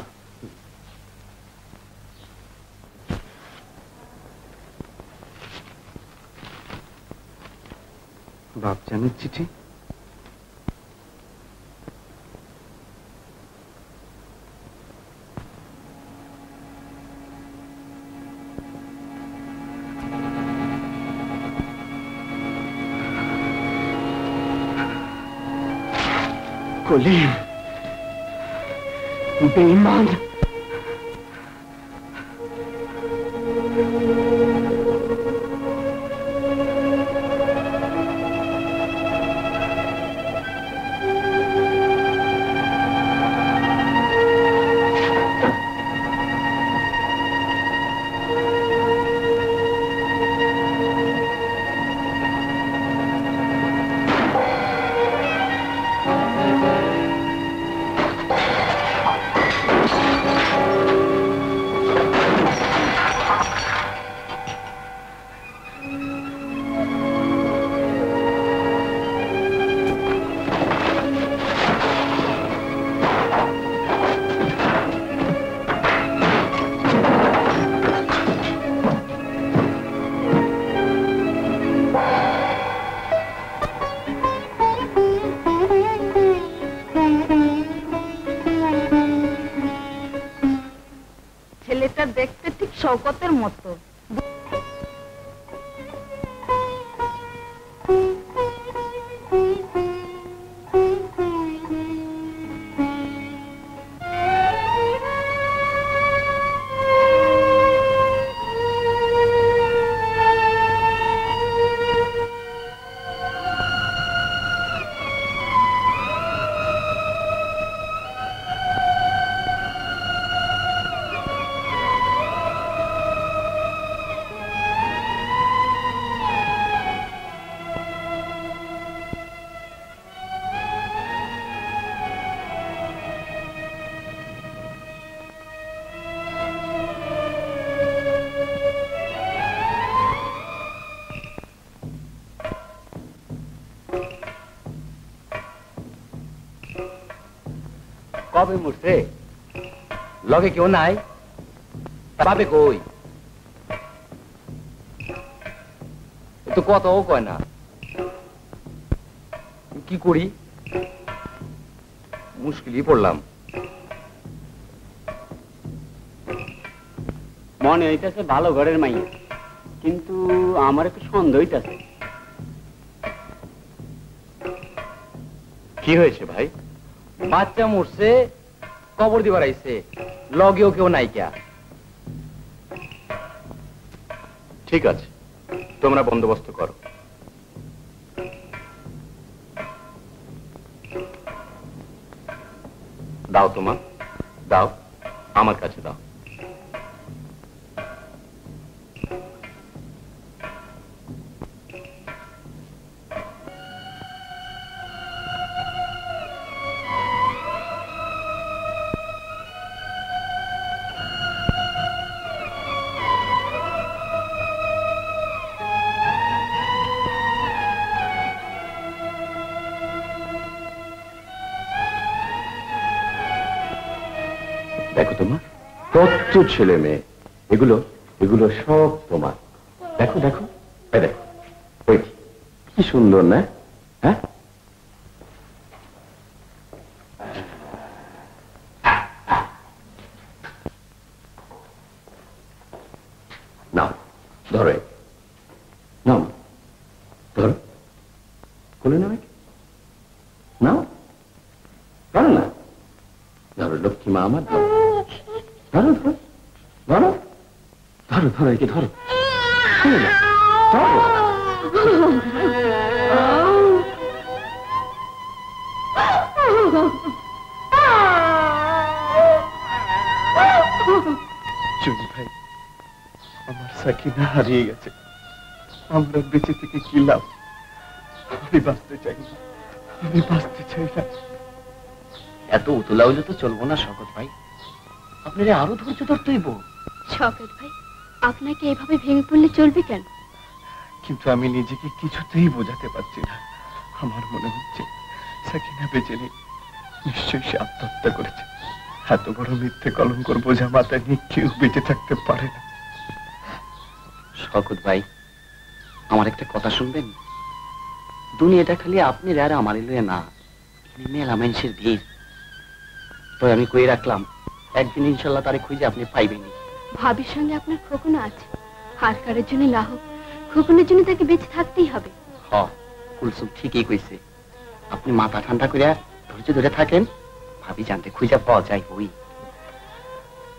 বাপজানের চিঠি। কলিম, বেঈমান। ছেলেটা দেখতে ঠিক শওকতের মতো। কবে মরছে? লগে কেউ নাই? পাবে কই? তো কথাও কয় না। কি করি? মুশকিলই পড়লাম। মনে হইতেছে ভালো ঘরের মাইয়া, কিন্তু আমার একটু সন্দেহ হইতেছে। কি হয়েছে ভাই? বাচ্চা মরছে, কবর দিবার আইছে, লগেও কেউ নাই কে। ঠিক আছে, তোমরা বন্দোবস্ত করো। দাও তোমার, দাও আমার কাছে দাও। দেখো তোমার কত ছেলে মেয়ে, এগুলো এগুলো সব তোমার। দেখো দেখো, এই দেখো, ওই কি সুন্দর না? হ্যাঁ, নাও ধরো, নাও ধরো, খুলে নাও, নাও ধরো না, ধরো লক্ষ্মী মা আমার, ধরো ধরো ধরো ধরো ধরো ধরো, একে ধরো, ধরো। চুনি ভাই, আমার সাকিনা হারিয়ে গেছে, আমরা বেঁচে থেকে কি লাভ? আমি বাঁচতে চাই না, আমি বাঁচতে চাই না। এত উতলা হইলে তো চলবো না শওকত ভাই, আপনারা আরো ধৈর্য ধরতে হইব। শওকত ভাই, আপনাকে এভাবে ভেঙে পড়লে চলবে কেন? কিন্তু আমি নিজেকে কিছুতেই বোঝাতে পারছি না। আমার মনে হচ্ছে সাকিনা বেঁচে নেই, নিশ্চয়ই সে আত্মহত্যা করেছে। এত বড় মিথ্যে কলঙ্কর বোঝা মাথায় নিয়ে কেউ বেঁচে থাকতে পারে না। শওকত ভাই, আমার একটা কথা শুনবেন? দুনিয়াটা খালি আপনি আর আমার লয়ে না, মেলা মানুষের ভিড়। তো আমি কই রাখলাম, একদিন ইনশাল্লাহ তারে খুঁজে আপনি পাইবেনি। ভাবির সঙ্গে আপনার খোকনও আছে, হারকারের জন্য না হোক খোকনের জন্য তাকে বেঁচে থাকতেই হবে। হ, কুলসুম ঠিকই কইছে। আপনি মাথা ঠান্ডা করে ধৈর্য ধরে থাকেন, ভাবি জানতে খুঁজে পাওয়া যায়। ওই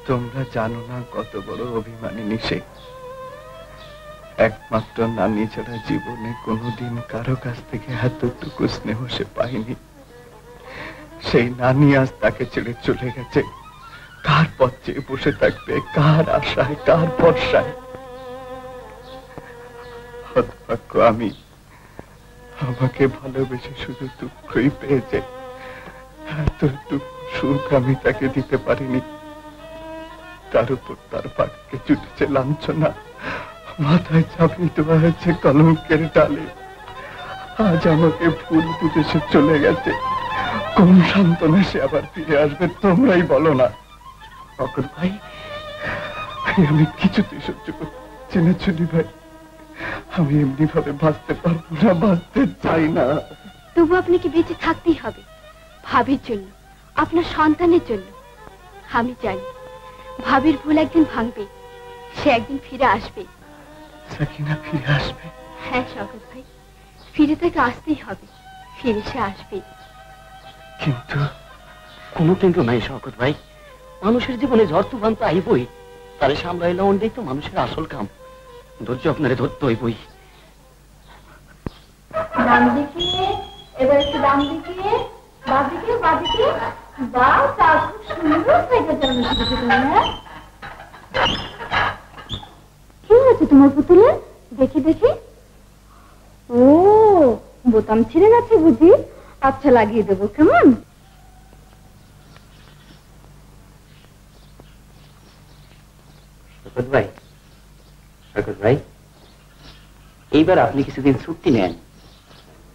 তোমরা জানো না কত বড় অভিমানী সে। একমাত্র নানি ছাড়া জীবনে কোনোদিন কারো কাছ থেকে এতটুকু স্নেহ সে পায়নি। সেই নানি আজ তাকে ছেড়ে চলে গেছে। কার পথ চেয়ে বসে থাকবে, কার আশায়, কার ভরসায়? হতভাগ্য আমি, আমাকে ভালোবেসে শুধু দুঃখই পেয়েছে, এতটুকু সুখ আমি তাকে দিতে পারিনি। তার উপর তার ভাগ্যে জুটেছে লাঞ্ছনা, মাথায় চাপিয়ে দেওয়া হয়েছে কলঙ্কের ডালে। আজ আমাকে ভুল বুঝে সে চলে গেছে। কোন সান্ত্বনা সে আবার ফিরে আসবে তোমরাই বলো না। অকর ভাই, আমি কিছুতেই সহ্য করছি না চুনি ভাই। আমি এমনি ভাবে বাঁচতে পারবো না, বাঁচতে চাই না। তবু আপনাকে বেঁচে থাকতেই হবে, ভাবির জন্য, আপনার সন্তানের জন্য। আমি জানি ভাবির ভুল একদিন ভাঙবে, সে একদিন ফিরে আসবে। সাকিনা ফিরে আসবে? হ্যাঁ শওকত ভাই, ফিরে তাকে আসতেই হবে, ফিরে সে আসবে। কিন্তু কোনো কিন্তু নাই শওকত ভাই, মানুষের জীবনে ঝড় তুফান তো আইবই, তারে সামলাইলে ওটাই তো মানুষের আসল কাম। ধৈর্য আপনারে ধরতে হইবই। ডান দিকে, এবার একটু ডান দিকে, বাদিকে বাদিকে। বা তা খুব সুন্দর সাইকেল চালানো শিখেছো তুমি। কি হয়েছে তোমার পুতুলে? দেখি দেখি। ও, বোতাম ছিঁড়ে গেছে বুঝি? আচ্ছা, লাগিয়ে দেবো, কেমন? শওকত ভাই, শওকত ভাই, এইবার আপনি কিছুদিন ছুটি নেন।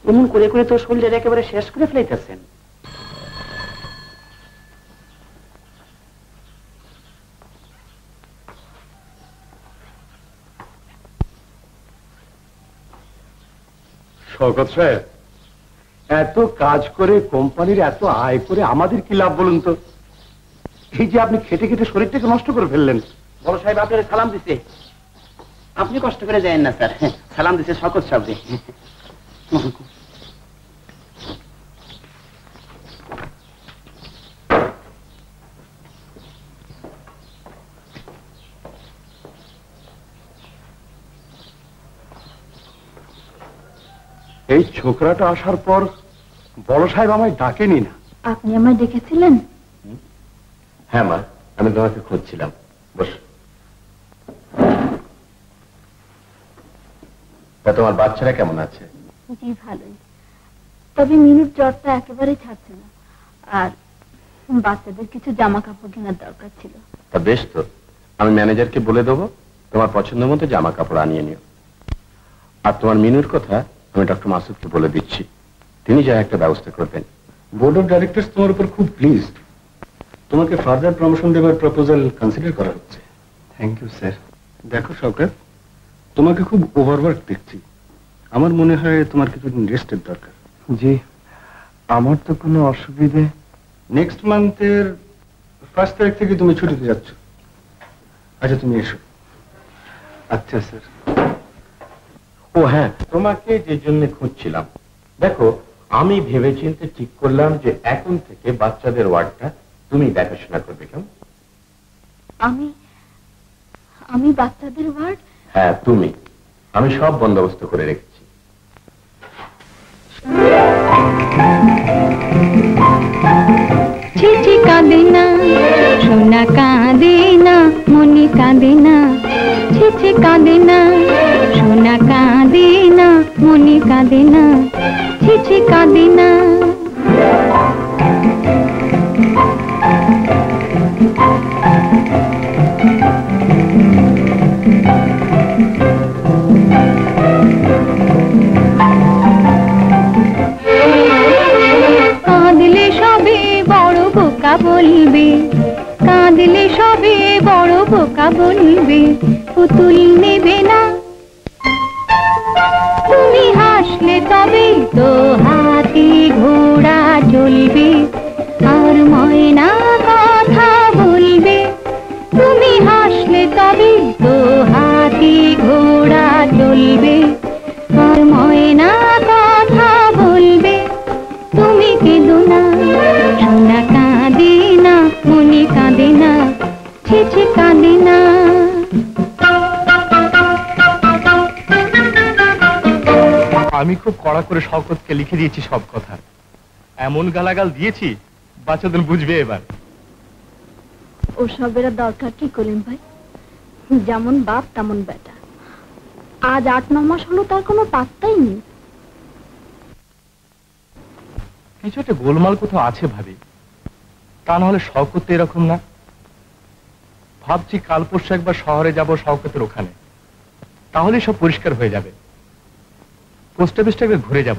এমন করে করে তো শরীরের একেবারে শেষ করে ফেলাইতেছেন। শওকত সাহেব, এত কাজ করে কোম্পানির এত আয় করে আমাদের কি লাভ বলুন তো? এই যে আপনি খেটে খেটে শরীরটাকে নষ্ট করে ফেললেন। বড় সাহেব আপনার সালাম দিছে। আপনি কষ্ট করে যায়েন না স্যার, সালাম দিছে শওকত সাহেব। এই ছোকরাটা আসার পর বড় সাহেব আমায় ডাকেনি না। আপনি আমায় ডেকেছিলেন? হ্যাঁ মা, আমি তোমাকে খুঁজছিলাম। বস। তা তোমার বাচ্চারা কেমন আছে? জি ভালোই, তবে মিনুর জ্বরটা একেবারেই ছাড়ছে না, আর বাচ্চাদের কিছু জামা কাপড় কেনার দরকার ছিল। তা বেশ তো, আমি ম্যানেজারকে বলে দেবো তোমার পছন্দ মতো জামা কাপড় আনিয়ে নিও। আর তোমার মিনুর কথা আমি ডক্টর মাসুদকে বলে দিচ্ছি, তিনি যা একটা ব্যবস্থা করবেন। বোর্ড অফ ডাইরেক্টরস তোমার উপর খুব প্লিজড। তোমাকে ফার্দার প্রমোশন দেওয়ার প্রপোজাল কনসিডার করা হচ্ছে। Thank you sir. দেখো শওকত, তোমাকে খুব ওভারওয়ার্ক দেখছি। আমার মনে হয় তোমার কিছুদিন রেস্টের দরকার। জি, আমার তো কোনো অসুবিধে। নেক্সট মান্থের 1 তারিখ থেকে তুমি ছুটিতে যাচ্ছ। আচ্ছা তুমি এসো। আচ্ছা স্যার। ও হ্যাঁ, তোমাকে যে জন্য খুঁজছিলাম, দেখো আমি ভেবেচিন্তে ঠিক করলাম যে এখন থেকে বাচ্চাদের ওয়ার্ডটা তুমি দেখাশোনা করবে। কেমন? আমি বাচ্চাদের ওয়ার্ড? হ্যাঁ তুমি। আমি সব বন্দোবস্ত করে রেখেছি। চিঠি কাঁদে না, সোনা কাঁদে না, মনি কাঁদে না। চিঠি কাঁদে না, সোনা কাঁদে না, মনি কাঁদে না। চিঠি কাঁদে না। কাঁদলে সবে বড় বোকা বলবে, কাঁদলে সবে বড় বোকা বলবে, পুতুল নেবে না। তুমি হাসলে তবে তো হাতি ঘোড়া চলবে, আর ময়না কথা বলবে। তুমি হাসলে তবে তো হাতি ঘোড়া চলবে, আর ময়না কথা বলবে। তুমি কেঁদো না, সোনা কাঁদে না, মনি কাঁদে না, ছিছি কাঁদে না। আমি খুব কড়া করে শওকতকে লিখে দিয়েছি সব কথা। এমন গালাগাল দিয়েছি বাচ্চাদের বুঝবে এবার। ওসবের দরকার কি কলিম ভাই? যেমন বাপ তেমন বেটা। আজ 8-9 মাস হলো তার কোনো পাত্তাই নেই। কিছু একটা গোলমাল কোথাও আছে ভাবি, তা না হলে শওকত এরকম না। ভাবছি কাল পরশু একবার শহরে যাব শওকতের ওখানে, তাহলে সব পরিষ্কার হয়ে যাবে। পোস্ট অফিসটা একবার ঘুরে যাব।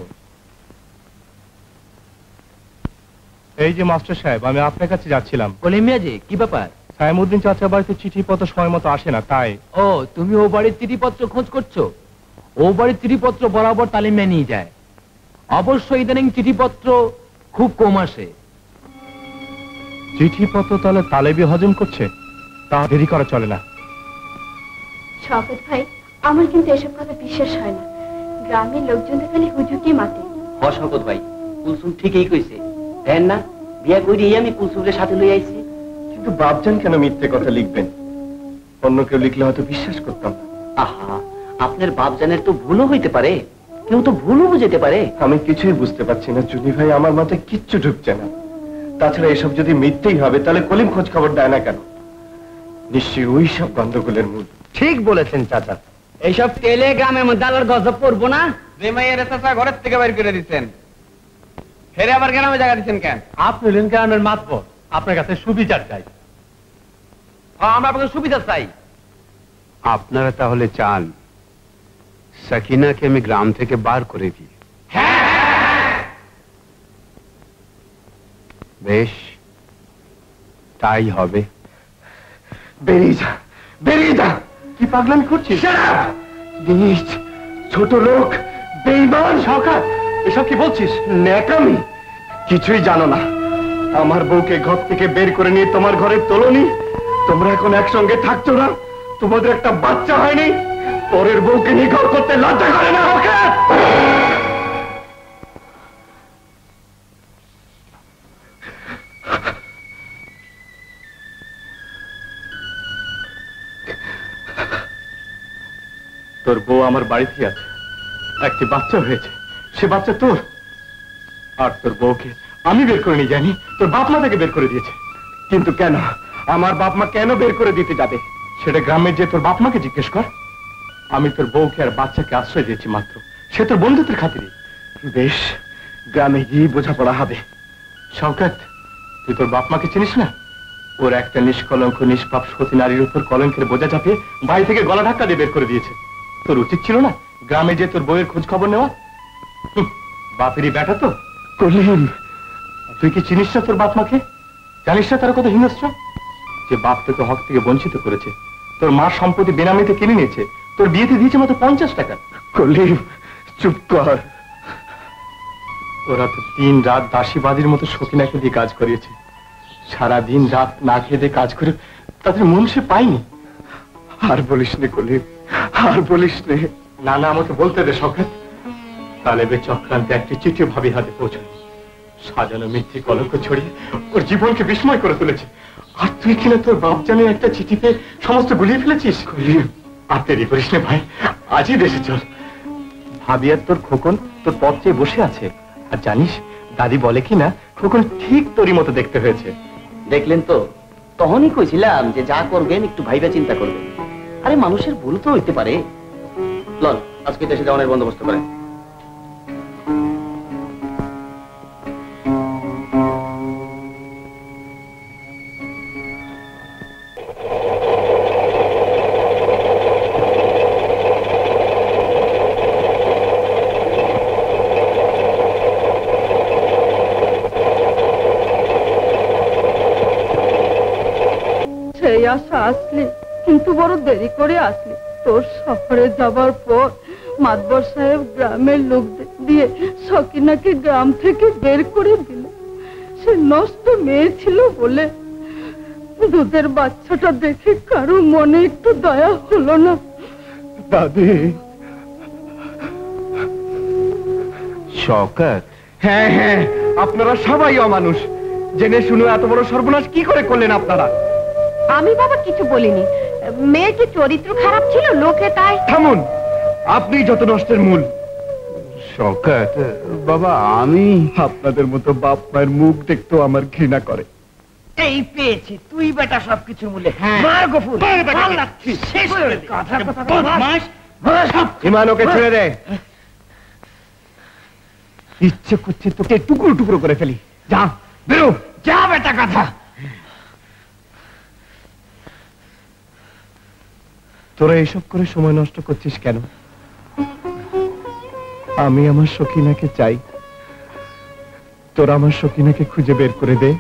এই যে মাস্টার সাহেব, আমি আপনার কাছে যাচ্ছিলাম। কলিমিয়া জি, কি ব্যাপার? সাইমুদ্দিন চাচা বাড়িতে চিঠিপত্র সময় মতো আসে না, তাই। ও, তুমি ও বাড়ির চিঠিপত্র খোঁজ করছো? ও বাড়ির চিঠিপত্র বরাবর তালিমে নিয়ে যায়। অবশ্য ইদানিং চিঠিপত্র খুব কম আসে। চিঠিপত্র তাহলে তালেবি হজম করছে, তা দেরি করা চলে না। শওকত ভাই, আমার কিন্তু এসব কথা বিশ্বাস হয় না। গ্রামের লোকজন খালি হুজুকি মাতে। শওকত ভাই, কুলসুম ঠিকই কইছে। দেন না, বিয়া কইরি আমি কুলসুমের সাথে লই আইছি। কিন্তু বাপজান কেন মিথ্যে কথা লিখবেন? অন্য কেউ লিখলে হয়তো বিশ্বাস করতাম না। আহা, আপনার বাপজানের তো ভুলও হইতে পারে, কেউ তো ভুলও বুঝতে পারে। আমি কিছুই বুঝতে পারছি না চুনি ভাই, আমার মাথায় কিচ্ছু ঢুকছে না। তাছাড়া এসব যদি মিথ্যেই হবে তাহলে কলিম খোঁজ খবর দেয় না কেন? নিশ্চয়ই ওই সব গন্ডগোলের মূল। ঠিক বলেছেন চাচা। এইসব টেলিগ্রামের মধ্যে আলোর গজব পড়বো না? যে মাইয়ের চাচা ঘরের থেকে বাইর করে দিচ্ছেন, ফেরে আবার গ্রামে জায়গা দিচ্ছেন কেন? আপনি হলেন গ্রামের মাতবর, আপনার কাছে সুবিচার চাই। আমরা আপনাকে সুবিধা চাই। আপনারা তাহলে চান সাকিনাকে আমি গ্রাম থেকে বার করে দিই? বেশ, তাই হবে। বেরিয়ে যা, বেরিয়ে যা। কি পাগলামি করছিস? ছোট লোক, বেঈমান শওকত, এসব কি বলছিস? ন্যাকামি, কিছুই জানো না। আমার বউকে ঘর থেকে বের করে নিয়ে তোমার ঘরে তোলনি, তোমরা এখন একসঙ্গে থাকছো না, তোমাদের একটা বাচ্চা হয়নি, পরের বউকে নিয়ে ঘর করতে লজ্জা করে না? তোর বউ আমার বাড়িতেই আছে, একটি বাচ্চা হয়েছে, সে বাচ্চা তোর। আর তোর বউকে আমি বের করে নিয়ে যাইনি, তোর বাপ মা তাকে বের করে দিয়েছে। কিন্তু কেন? আমার বাপ মা কেন বের করে দিতে যাবে? সেটা গ্রামে যে তোর বাপ মাকে জিজ্ঞেস কর। আমি তোর বউকে আর বাচ্চাকে আশ্রয় দিয়েছি মাত্র, সে তোর বন্ধুত্বের খাতিরে। বেশ, গ্রামে গিয়ে বোঝাপড়া হবে। শওকত, তুই তোর বাপ মাকে চিনিস না? ওর একটা নিষ্কলঙ্ক নিষ্পাপ সতী নারীর উপর কলঙ্কের বোঝা চাপিয়ে বাড়ি থেকে গলা ধাক্কা দিয়ে বের করে দিয়েছে। তোর উচিত ছিল না গ্রামে যে তোর বউয়ের খোঁজ খবর নেওয়া? বাপেরই বেটা তো। কলিম, তুই কি চিনিস না তোর বাপ মাকে? জানিস না তারা কত হিংস্র? যে বাপ তোকে হক থেকে বঞ্চিত করেছে, তোর মা সম্পত্তি বেনামিতে কিনে নিয়েছে, তোর বিয়েতে দিয়েছে মাত্র 50 টাকা। কলিম, চুপ কর। ওরা তো দিন রাত দাসীবাদীর মতো সকিনাকে দিয়ে কাজ করিয়েছে, সারা দিন রাত না খেয়ে দিয়ে কাজ করে তাদের মন সে পায়নি। আর বলিস নে কলিম, আর বলিস নে। না না, আমাকে বলতে দে শওকত। তালেবের চক্রান্তে একটি চিঠি ভাবি হাতে পৌঁছায়, সাজানো মিথ্যে কলঙ্ক ছড়িয়ে ওর জীবনকে বিস্ময় করে তুলেছে। আর তুই কিনা তোর বাপ জানে একটা চিঠিতে সমস্ত গুলিয়ে ফেলেছিস। আর দেরি করিস না ভাই, আজই দেশে চল। ভাবি আর তোর খোকন তোর পথ চেয়ে বসে আছে। আর জানিস, দাদি বলে কিনা খোকন ঠিক তোরই মতো দেখতে হয়েছে। দেখলেন তো, তখনই কইছিলাম যে যা করবেন একটু ভাইবা চিন্তা করবেন। আরে মানুষের ভুল তো হইতে পারে। লন, আজকে দেশে যাওয়ার বন্দোবস্ত করেন। সেই আশা আসলি, কিন্তু বড় দেরি করে আসলি। তোর শহরে যাবার পর মাতবর সাহেব গ্রামের লোকদের দিয়ে সকিনাকে গ্রাম থেকে বের করে দিল। সে নষ্ট মেয়ে ছিল বলে দুধের বাচ্চাটা দেখে কারো মনে একটু দয়া হলো না। দাদি। শওকত, হ্যাঁ হ্যাঁ, আপনারা সবাই অমানুষ। জেনে শুনে এত বড় সর্বনাশ কি করে করলেন আপনারা? আমি বাবা কিছু বলিনি, মেয়েটি চরিত্র খারাপ ছিল, লোকে তাই। থামুন, আপনি যত নষ্টের মূল। শওকত বাবা, আমি আপনাদের মতো বাপ মায়ের মুখ দেখতেও আমার ঘৃণা করে। এই পেয়েছি, তুই বেটা সবকিছু মূলে। হ্যাঁ। মার গফুর, মার লাগছি শেষ করে দে। কথা কথা বদমাশ। ইমান, ওকে ছেড়ে দে। ইচ্ছে করছে তোকে টুকরো টুকরো করে ফেলি। যা, বেরো। যা বেটা কথা। তোরা এসব করে সময় নষ্ট করছিস কেন? আমি আমার সখিনাকে চাই, তোরা আমার সখিনাকে খুঁজে বের করে দে।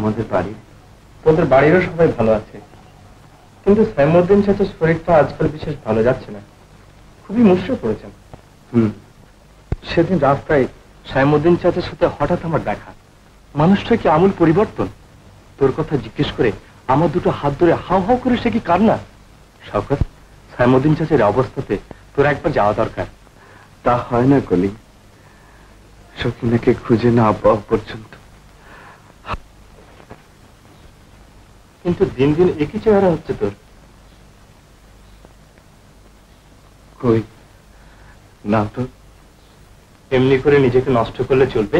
আমাদের বাড়ি? তোদের বাড়িরও সবাই ভালো আছে, কিন্তু সাইমুদ্দিন চাচার শরীরটা আজকাল বিশেষ ভালো যাচ্ছে না, খুবই মুশড়ে পড়েছেন। সেদিন রাস্তায় সাইমুদ্দিন চাচার সাথে হঠাৎ আমার দেখা, মানুষটা কি আমূল পরিবর্তন। তোর কথা জিজ্ঞেস করে আমার দুটো হাত ধরে হাউ হাউ করে সে কি কান্না। শওকত, সাইমুদ্দিন চাচার অবস্থাতে তোর একবার যাওয়া দরকার। তা হয় না কলি, সকিনাকে খুঁজে না পাওয়া পর্যন্ত। কিন্তু দিন দিন একই চেহারা হচ্ছে তোর। কই না তো। এমনি করে নিজেকে নষ্ট করলে চলবে?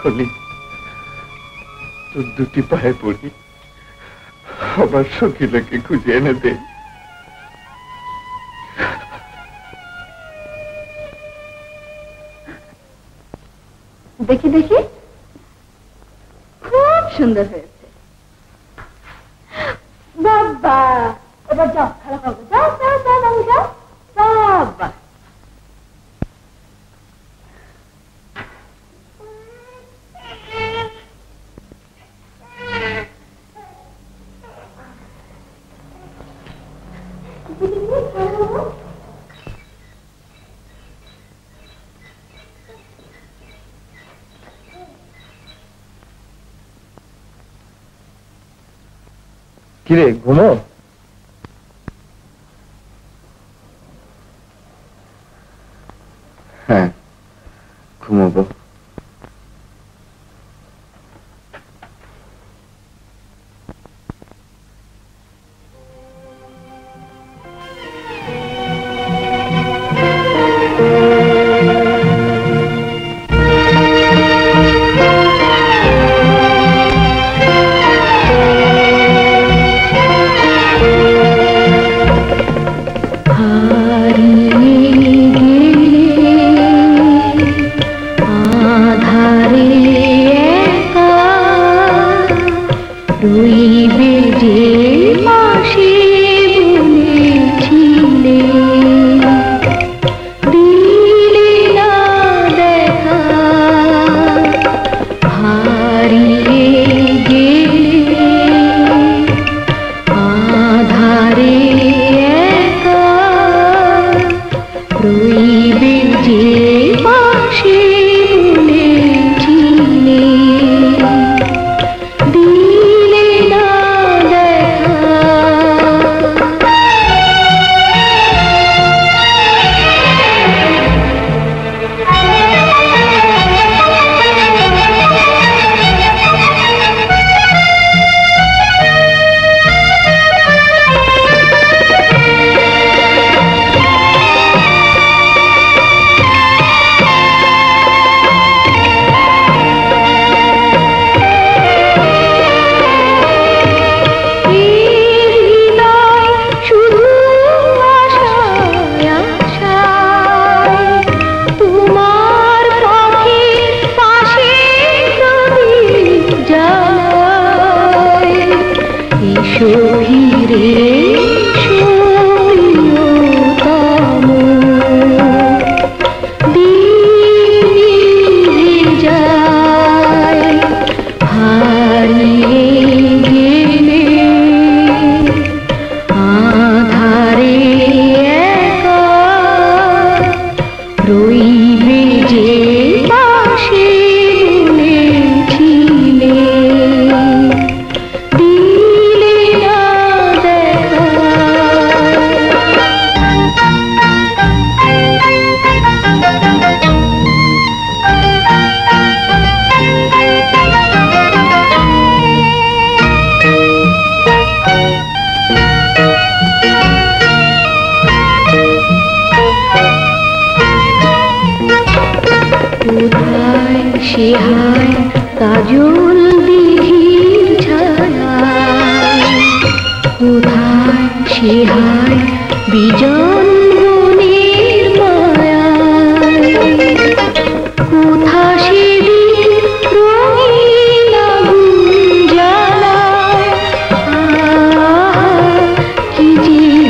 কলি, তোর দুটি পায়ে পড়ি, আমার সকিনাকে খুঁজে এনে দে। দেখি দেখি, খুব সুন্দর হয়েছে বাবা। এবার যাও, খেলা করবো। যাও যাও যাও বাবু, যাও। বাবা কিরে, ঘুমো? হ্যাঁ, ঘুমাবো। কি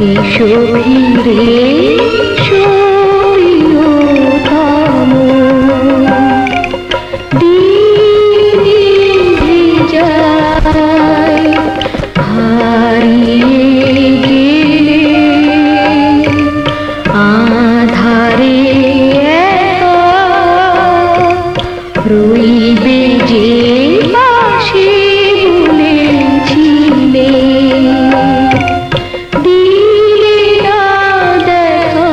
এসো ফিরে সইও থামো দিন যায় হারিয়ে গেলে আধারে রইবে যে বাসি বলেছিলে দিলে না দেখা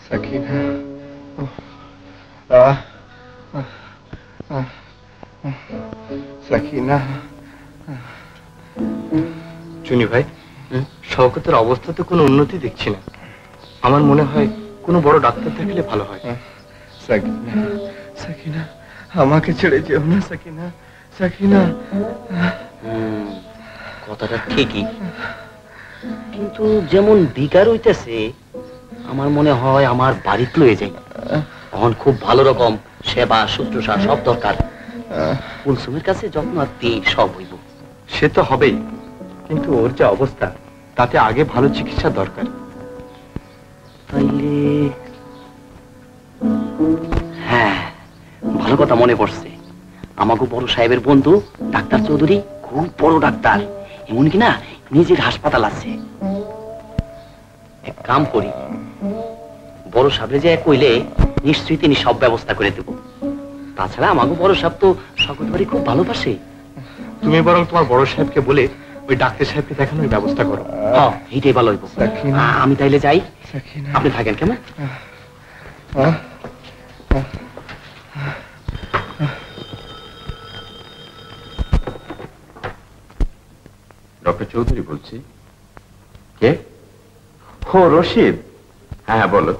সাকিনা সাকিনা চুনি ভাই শওকতের অবস্থা তো কোনো উন্নতি দেখছি না। আমার মনে হয় কোনো বড় ডাক্তার দেখালে ভালো হয়। সাকিনা সাকিনা আমাকে ছেড়ে যেও না সাকিনা সাকিনা। কথাটা ঠিকই, কিন্তু যেমন বিকার হইতেছে আমার মনে হয় আমার বাড়িতে লয়ে যাই। এখন খুব ভালো রকম সেবা শুশ্রূষা সব দরকার। কুলসুমের কাছে যত্ন আত্মি সব হইব। সে তো হবেই, কিন্তু ওর যে অবস্থা তাতে আগে ভালো চিকিৎসা দরকার। তাইলে হ্যাঁ, ভালো কথা মনে পড়ছে। আমাকে বড় সাহেবের বন্ধু ডাক্তার চৌধুরী খুব বড় ডাক্তার, এমনকি না নিজের হাসপাতাল আছে। এক কাম করি, বড় সাহেব যে কইলে নিশ্চয়ই তিনি সব ব্যবস্থা করে দেব। তাছাড়া আমাকে বড় সাহেব তো শওকত ভাই খুব ভালোবাসে। তুমি বরং তোমার বড় সাহেবকে বলে ওই ডাক্তার সাহেবকে দেখানোর ব্যবস্থা করো। হ্যাঁ, এইটাই ভালো হইব। আমি তাইলে যাই, আপনি থাকেন কেমন? ডক্টর চৌধুরী বলছি। কে? ও রশিদ। হ্যাঁ বলো।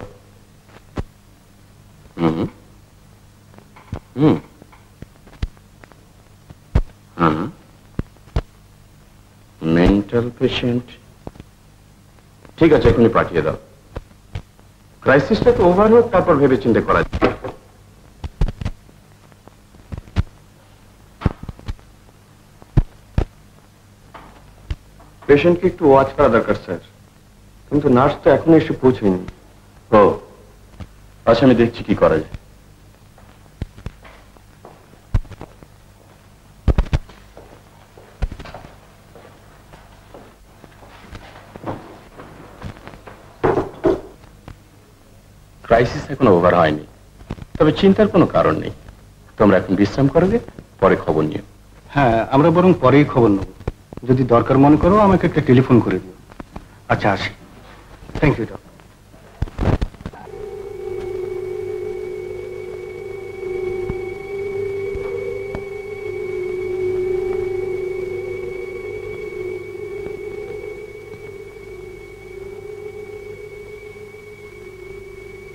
হুম হুম হুম মেন্টাল পেশেন্ট। ঠিক আছে, এখনই পাঠিয়ে দাও। ক্রাইসিসটা তো ওভার হোক, তারপর ভেবে চিন্তে করা যায়। পেশেন্টকে একটু ওয়াচ করা দরকার স্যার, কিন্তু নার্স তো এখনো এসে পৌঁছেনি। ও আচ্ছা, আমি দেখছি কি করা যায়। ক্রাইসিস এখন ওভার হয়নি, তবে চিন্তার কোনো কারণ নেই। তোমরা এখন বিশ্রাম করবে, পরে খবর নিও। হ্যাঁ, আমরা বরং পরেই খবর নেব। যদি দরকার মনে করো আমাকে একটা টেলিফোন করে দিও। আচ্ছা, আসি। Thank you doctor.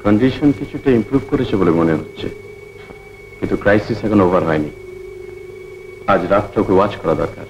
কন্ডিশন কিছুটা ইমপ্রুভ করেছে বলে মনে হচ্ছে, কিন্তু ক্রাইসিস এখন ওভার হয়নি। আজ রাতটা ওকে ওয়াচ করা দরকার।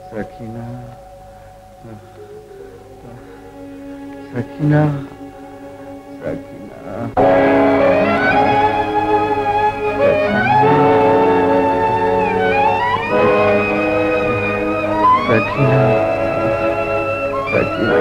সাকিনা সাকিনা সাকিনা সাকিনা সাকিনা সাকিনা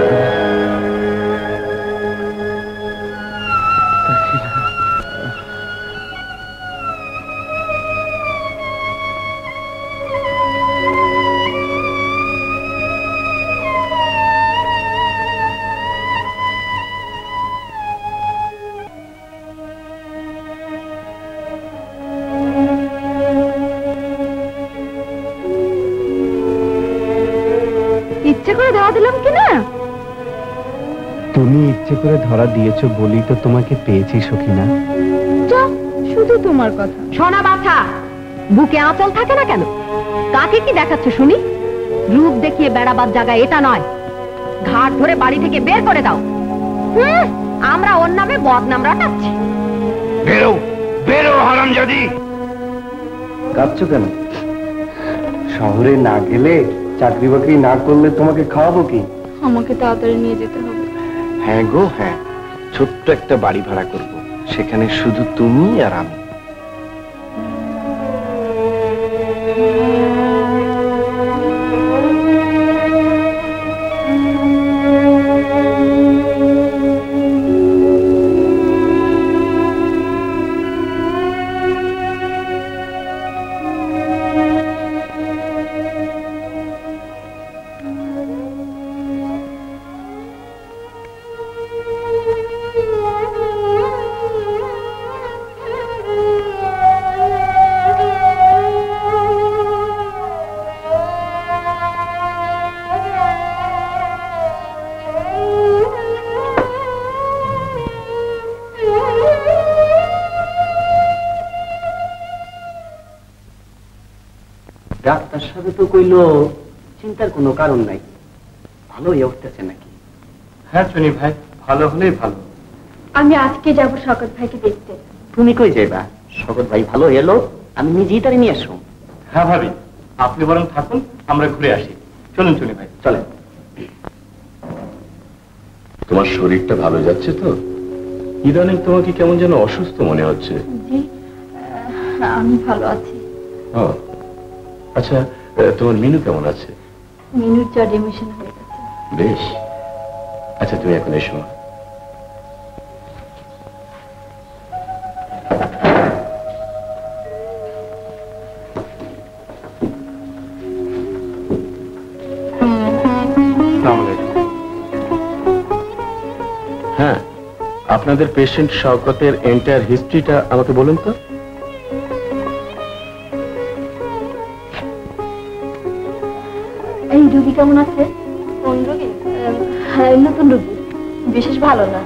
দিলাম কিনা? তুমি ইচ্ছে করে ধরা দিয়েছো বলি তো তোমাকে পেয়েছি সখিনা। শুধু তোমার কথা। সোনা বাছা, বুকে আঁচল থাকে না কেন? কাকে কি দেখাচ্ছে শুনি? রূপ দেখিয়ে বেড়াবার জায়গা এটা নয়। ঘাট ধরে বাড়ি থেকে বের করে দাও। আমরা ওর নামে বদনাম রাটাচ্ছি। বেরো বেরো হারামজাদি। কাঁদছো কেন? শহরে না গেলে, চাকরি বাকরি না করলে তোমাকে খাওয়াবো কি? আমাকে তাড়াতাড়ি নিয়ে যেতে হবে। হ্যাঁ গো হ্যাঁ, ছোট্ট একটা বাড়ি ভাড়া করব, সেখানে শুধু তুমি আর আমি। ডাক্তার সাহেব তো কইল চিন্তার কোনো কারণ নাই, ভালো হয়ে উঠতেছে নাকি? হ্যাঁ চুনি ভাই, ভালো হলেই ভালো। আমি আজকে যাব শকত ভাইকে দেখতে। তুমি কই যাইবা? শকত ভাই ভালো এলো, আমি নিজেই তারে নিয়ে আসবো। হ্যাঁ ভাবি, আপনি বরং থাকুন, আমরা ঘুরে আসি। চলুন চুনি ভাই, চলেন। তোমার শরীরটা ভালো যাচ্ছে তো? ইদানিং তোমাকে কেমন যেন অসুস্থ মনে হচ্ছে। জি, আমি ভালো আছি। ও আচ্ছা, তোমার মিনু কেমন আছে? মিনুর জ্বর রিমিশন হয়ে গেছে। বেশ, আচ্ছা তুমি এখন এসো। হ্যাঁ, আপনাদের পেশেন্ট শওকতের এন্টায়ার হিস্ট্রিটা আমাকে বলুন তো। এই রোগী কেমন আছে? কোন রোগী? হ্যাঁ, নতুন রোগী, বিশেষ ভালো না।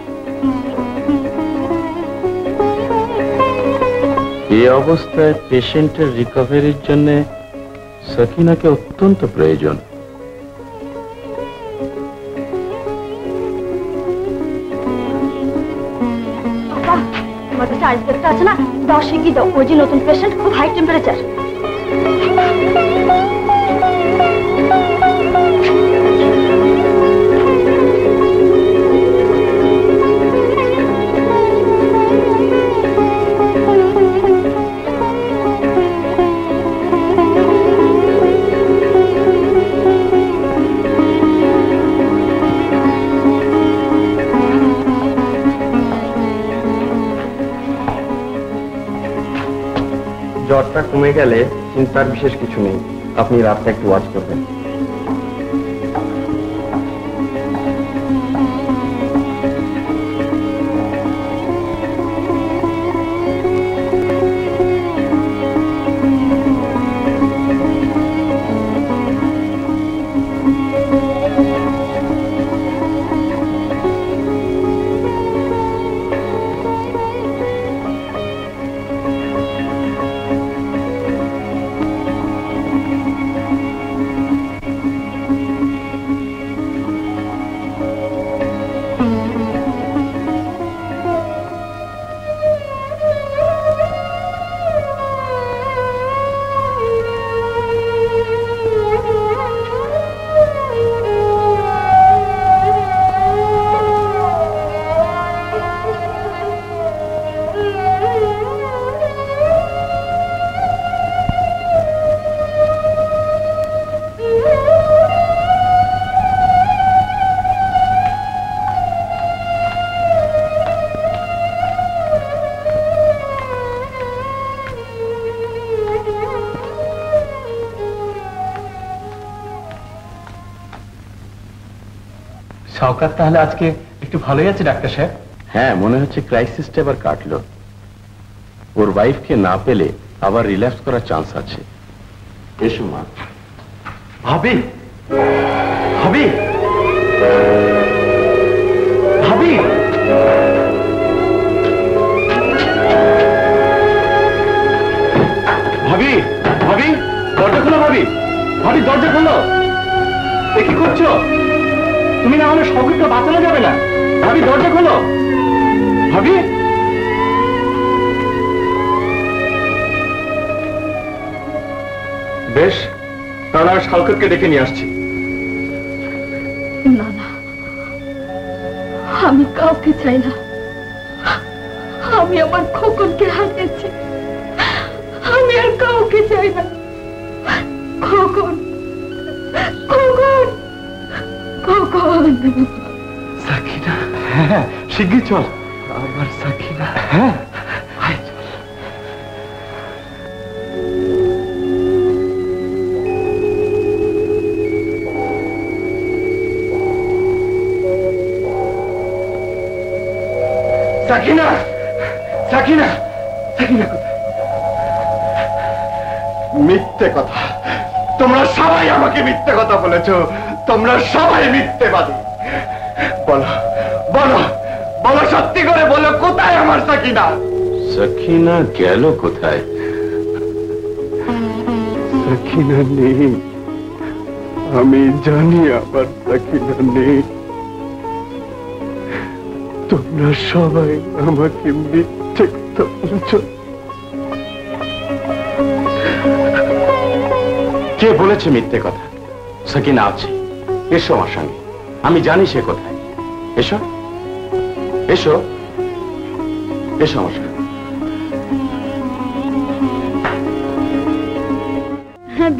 এই অবস্থায় পেশেন্টের রিকভারির জন্য সকিনাকে অত্যন্ত প্রয়োজন। আমার কাছে আইস একটা আছে না, 10 কি দাও। ওই যে নতুন পেশেন্ট, খুব হাই টেম্পারেচার। জ্বরটা কমে গেলে চিন্তার বিশেষ কিছু নেই, আপনি রাতটা একটু ওয়াচ করবেন। শওকত তাহলে আজকে একটু ভালোই আছে ডাক্তার সাহেব? হ্যাঁ, মনে হচ্ছে ক্রাইসিসটা এবার কাটলো। ওর ওয়াইফকে না পেলে আবার রিল্যাক্স করার চান্স আছে। এসো মা। ভাবি, ভাবি, ভাবি, ভাবি, ভাবি, দরজা খোলো ভাবি, ভাবি দরজা খোলো। এ কি করছো? তুমি না হলে শওকতকে বাঁচানো যাবে না। ভাবি দরজা খোলো। ভাবি, বেশ, তাহলে আমি শওকতকে ডেকে নিয়ে আসছি। না না, আমি কাউকে চাই না। আমি আমার খোকনকে হারিয়েছি, আমি আর কাউকে চাই না। খোকন, খোকন, খোকন। সাকিনা, হ্যাঁ শিগগির চল। আমার সাকিনা, হ্যাঁ সাকিনা, সাকিনা, সাকিনা কোথায়? মিথ্যে কথা, তোমরা সবাই আমাকে মিথ্যে কথা বলেছো। তোমরা সবাই মিথ্যেবাদী। বলো, বলো, বলো, সত্যি করে বলো, কোথায় আমার সাকিনা? সাকিনা গেল কোথায়? সাকিনা নেই, আমি জানি আমার সাকিনা নেই। তোমরা সবাই আমাকে মিথ্যে কথা বলছো। কে বলেছে মিথ্যে কথা? সাকিনা আছে, এসো আমার সঙ্গে, আমি জানি সে কোথায়। এসো, এসো, এসো আমার সঙ্গে।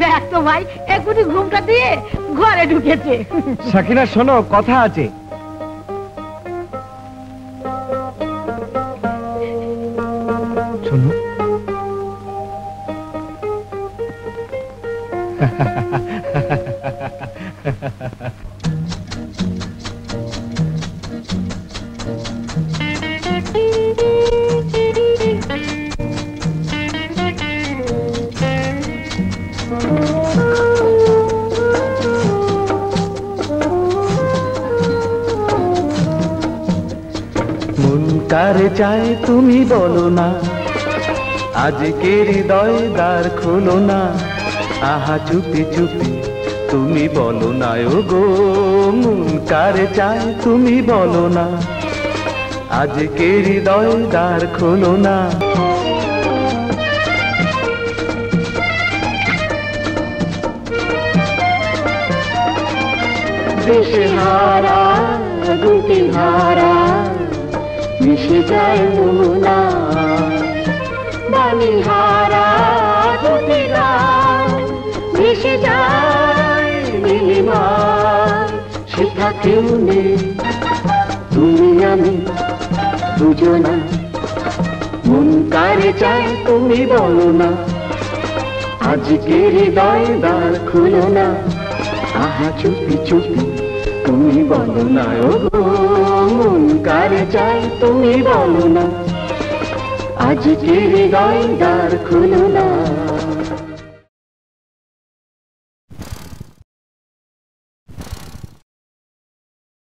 দেখ তো ভাই, এক্ষুনি ঘুমটা দিয়ে ঘরে ঢুকেছে। সাকিনা শোনো, কথা আছে। শোনো, মন কারে চায় তুমি বলো না, আজকে হৃদয় দ্বার খোলো না। আহা চুপি চুপি তুমি বলো না, ও গো মন কারে চায় তুমি বলো না, আজকে হৃদয় দ্বার খোলো না। দিশেহারা দুটি হারা মিশে যায় মোনা, বাণীহারা দুটি গান মিশে যায় নীলিমা। সেটা কেউ নেই, তুমি আমি দুজনা। মন কারে চায় তুমি বলো না, আজকে হৃদয় দ্বার খুলো না। আহা চুপি চুপি তুমি বলো না, ও গো মন কারে চায় তুমি বলো না, আজকে হৃদয় দ্বার খুলো না।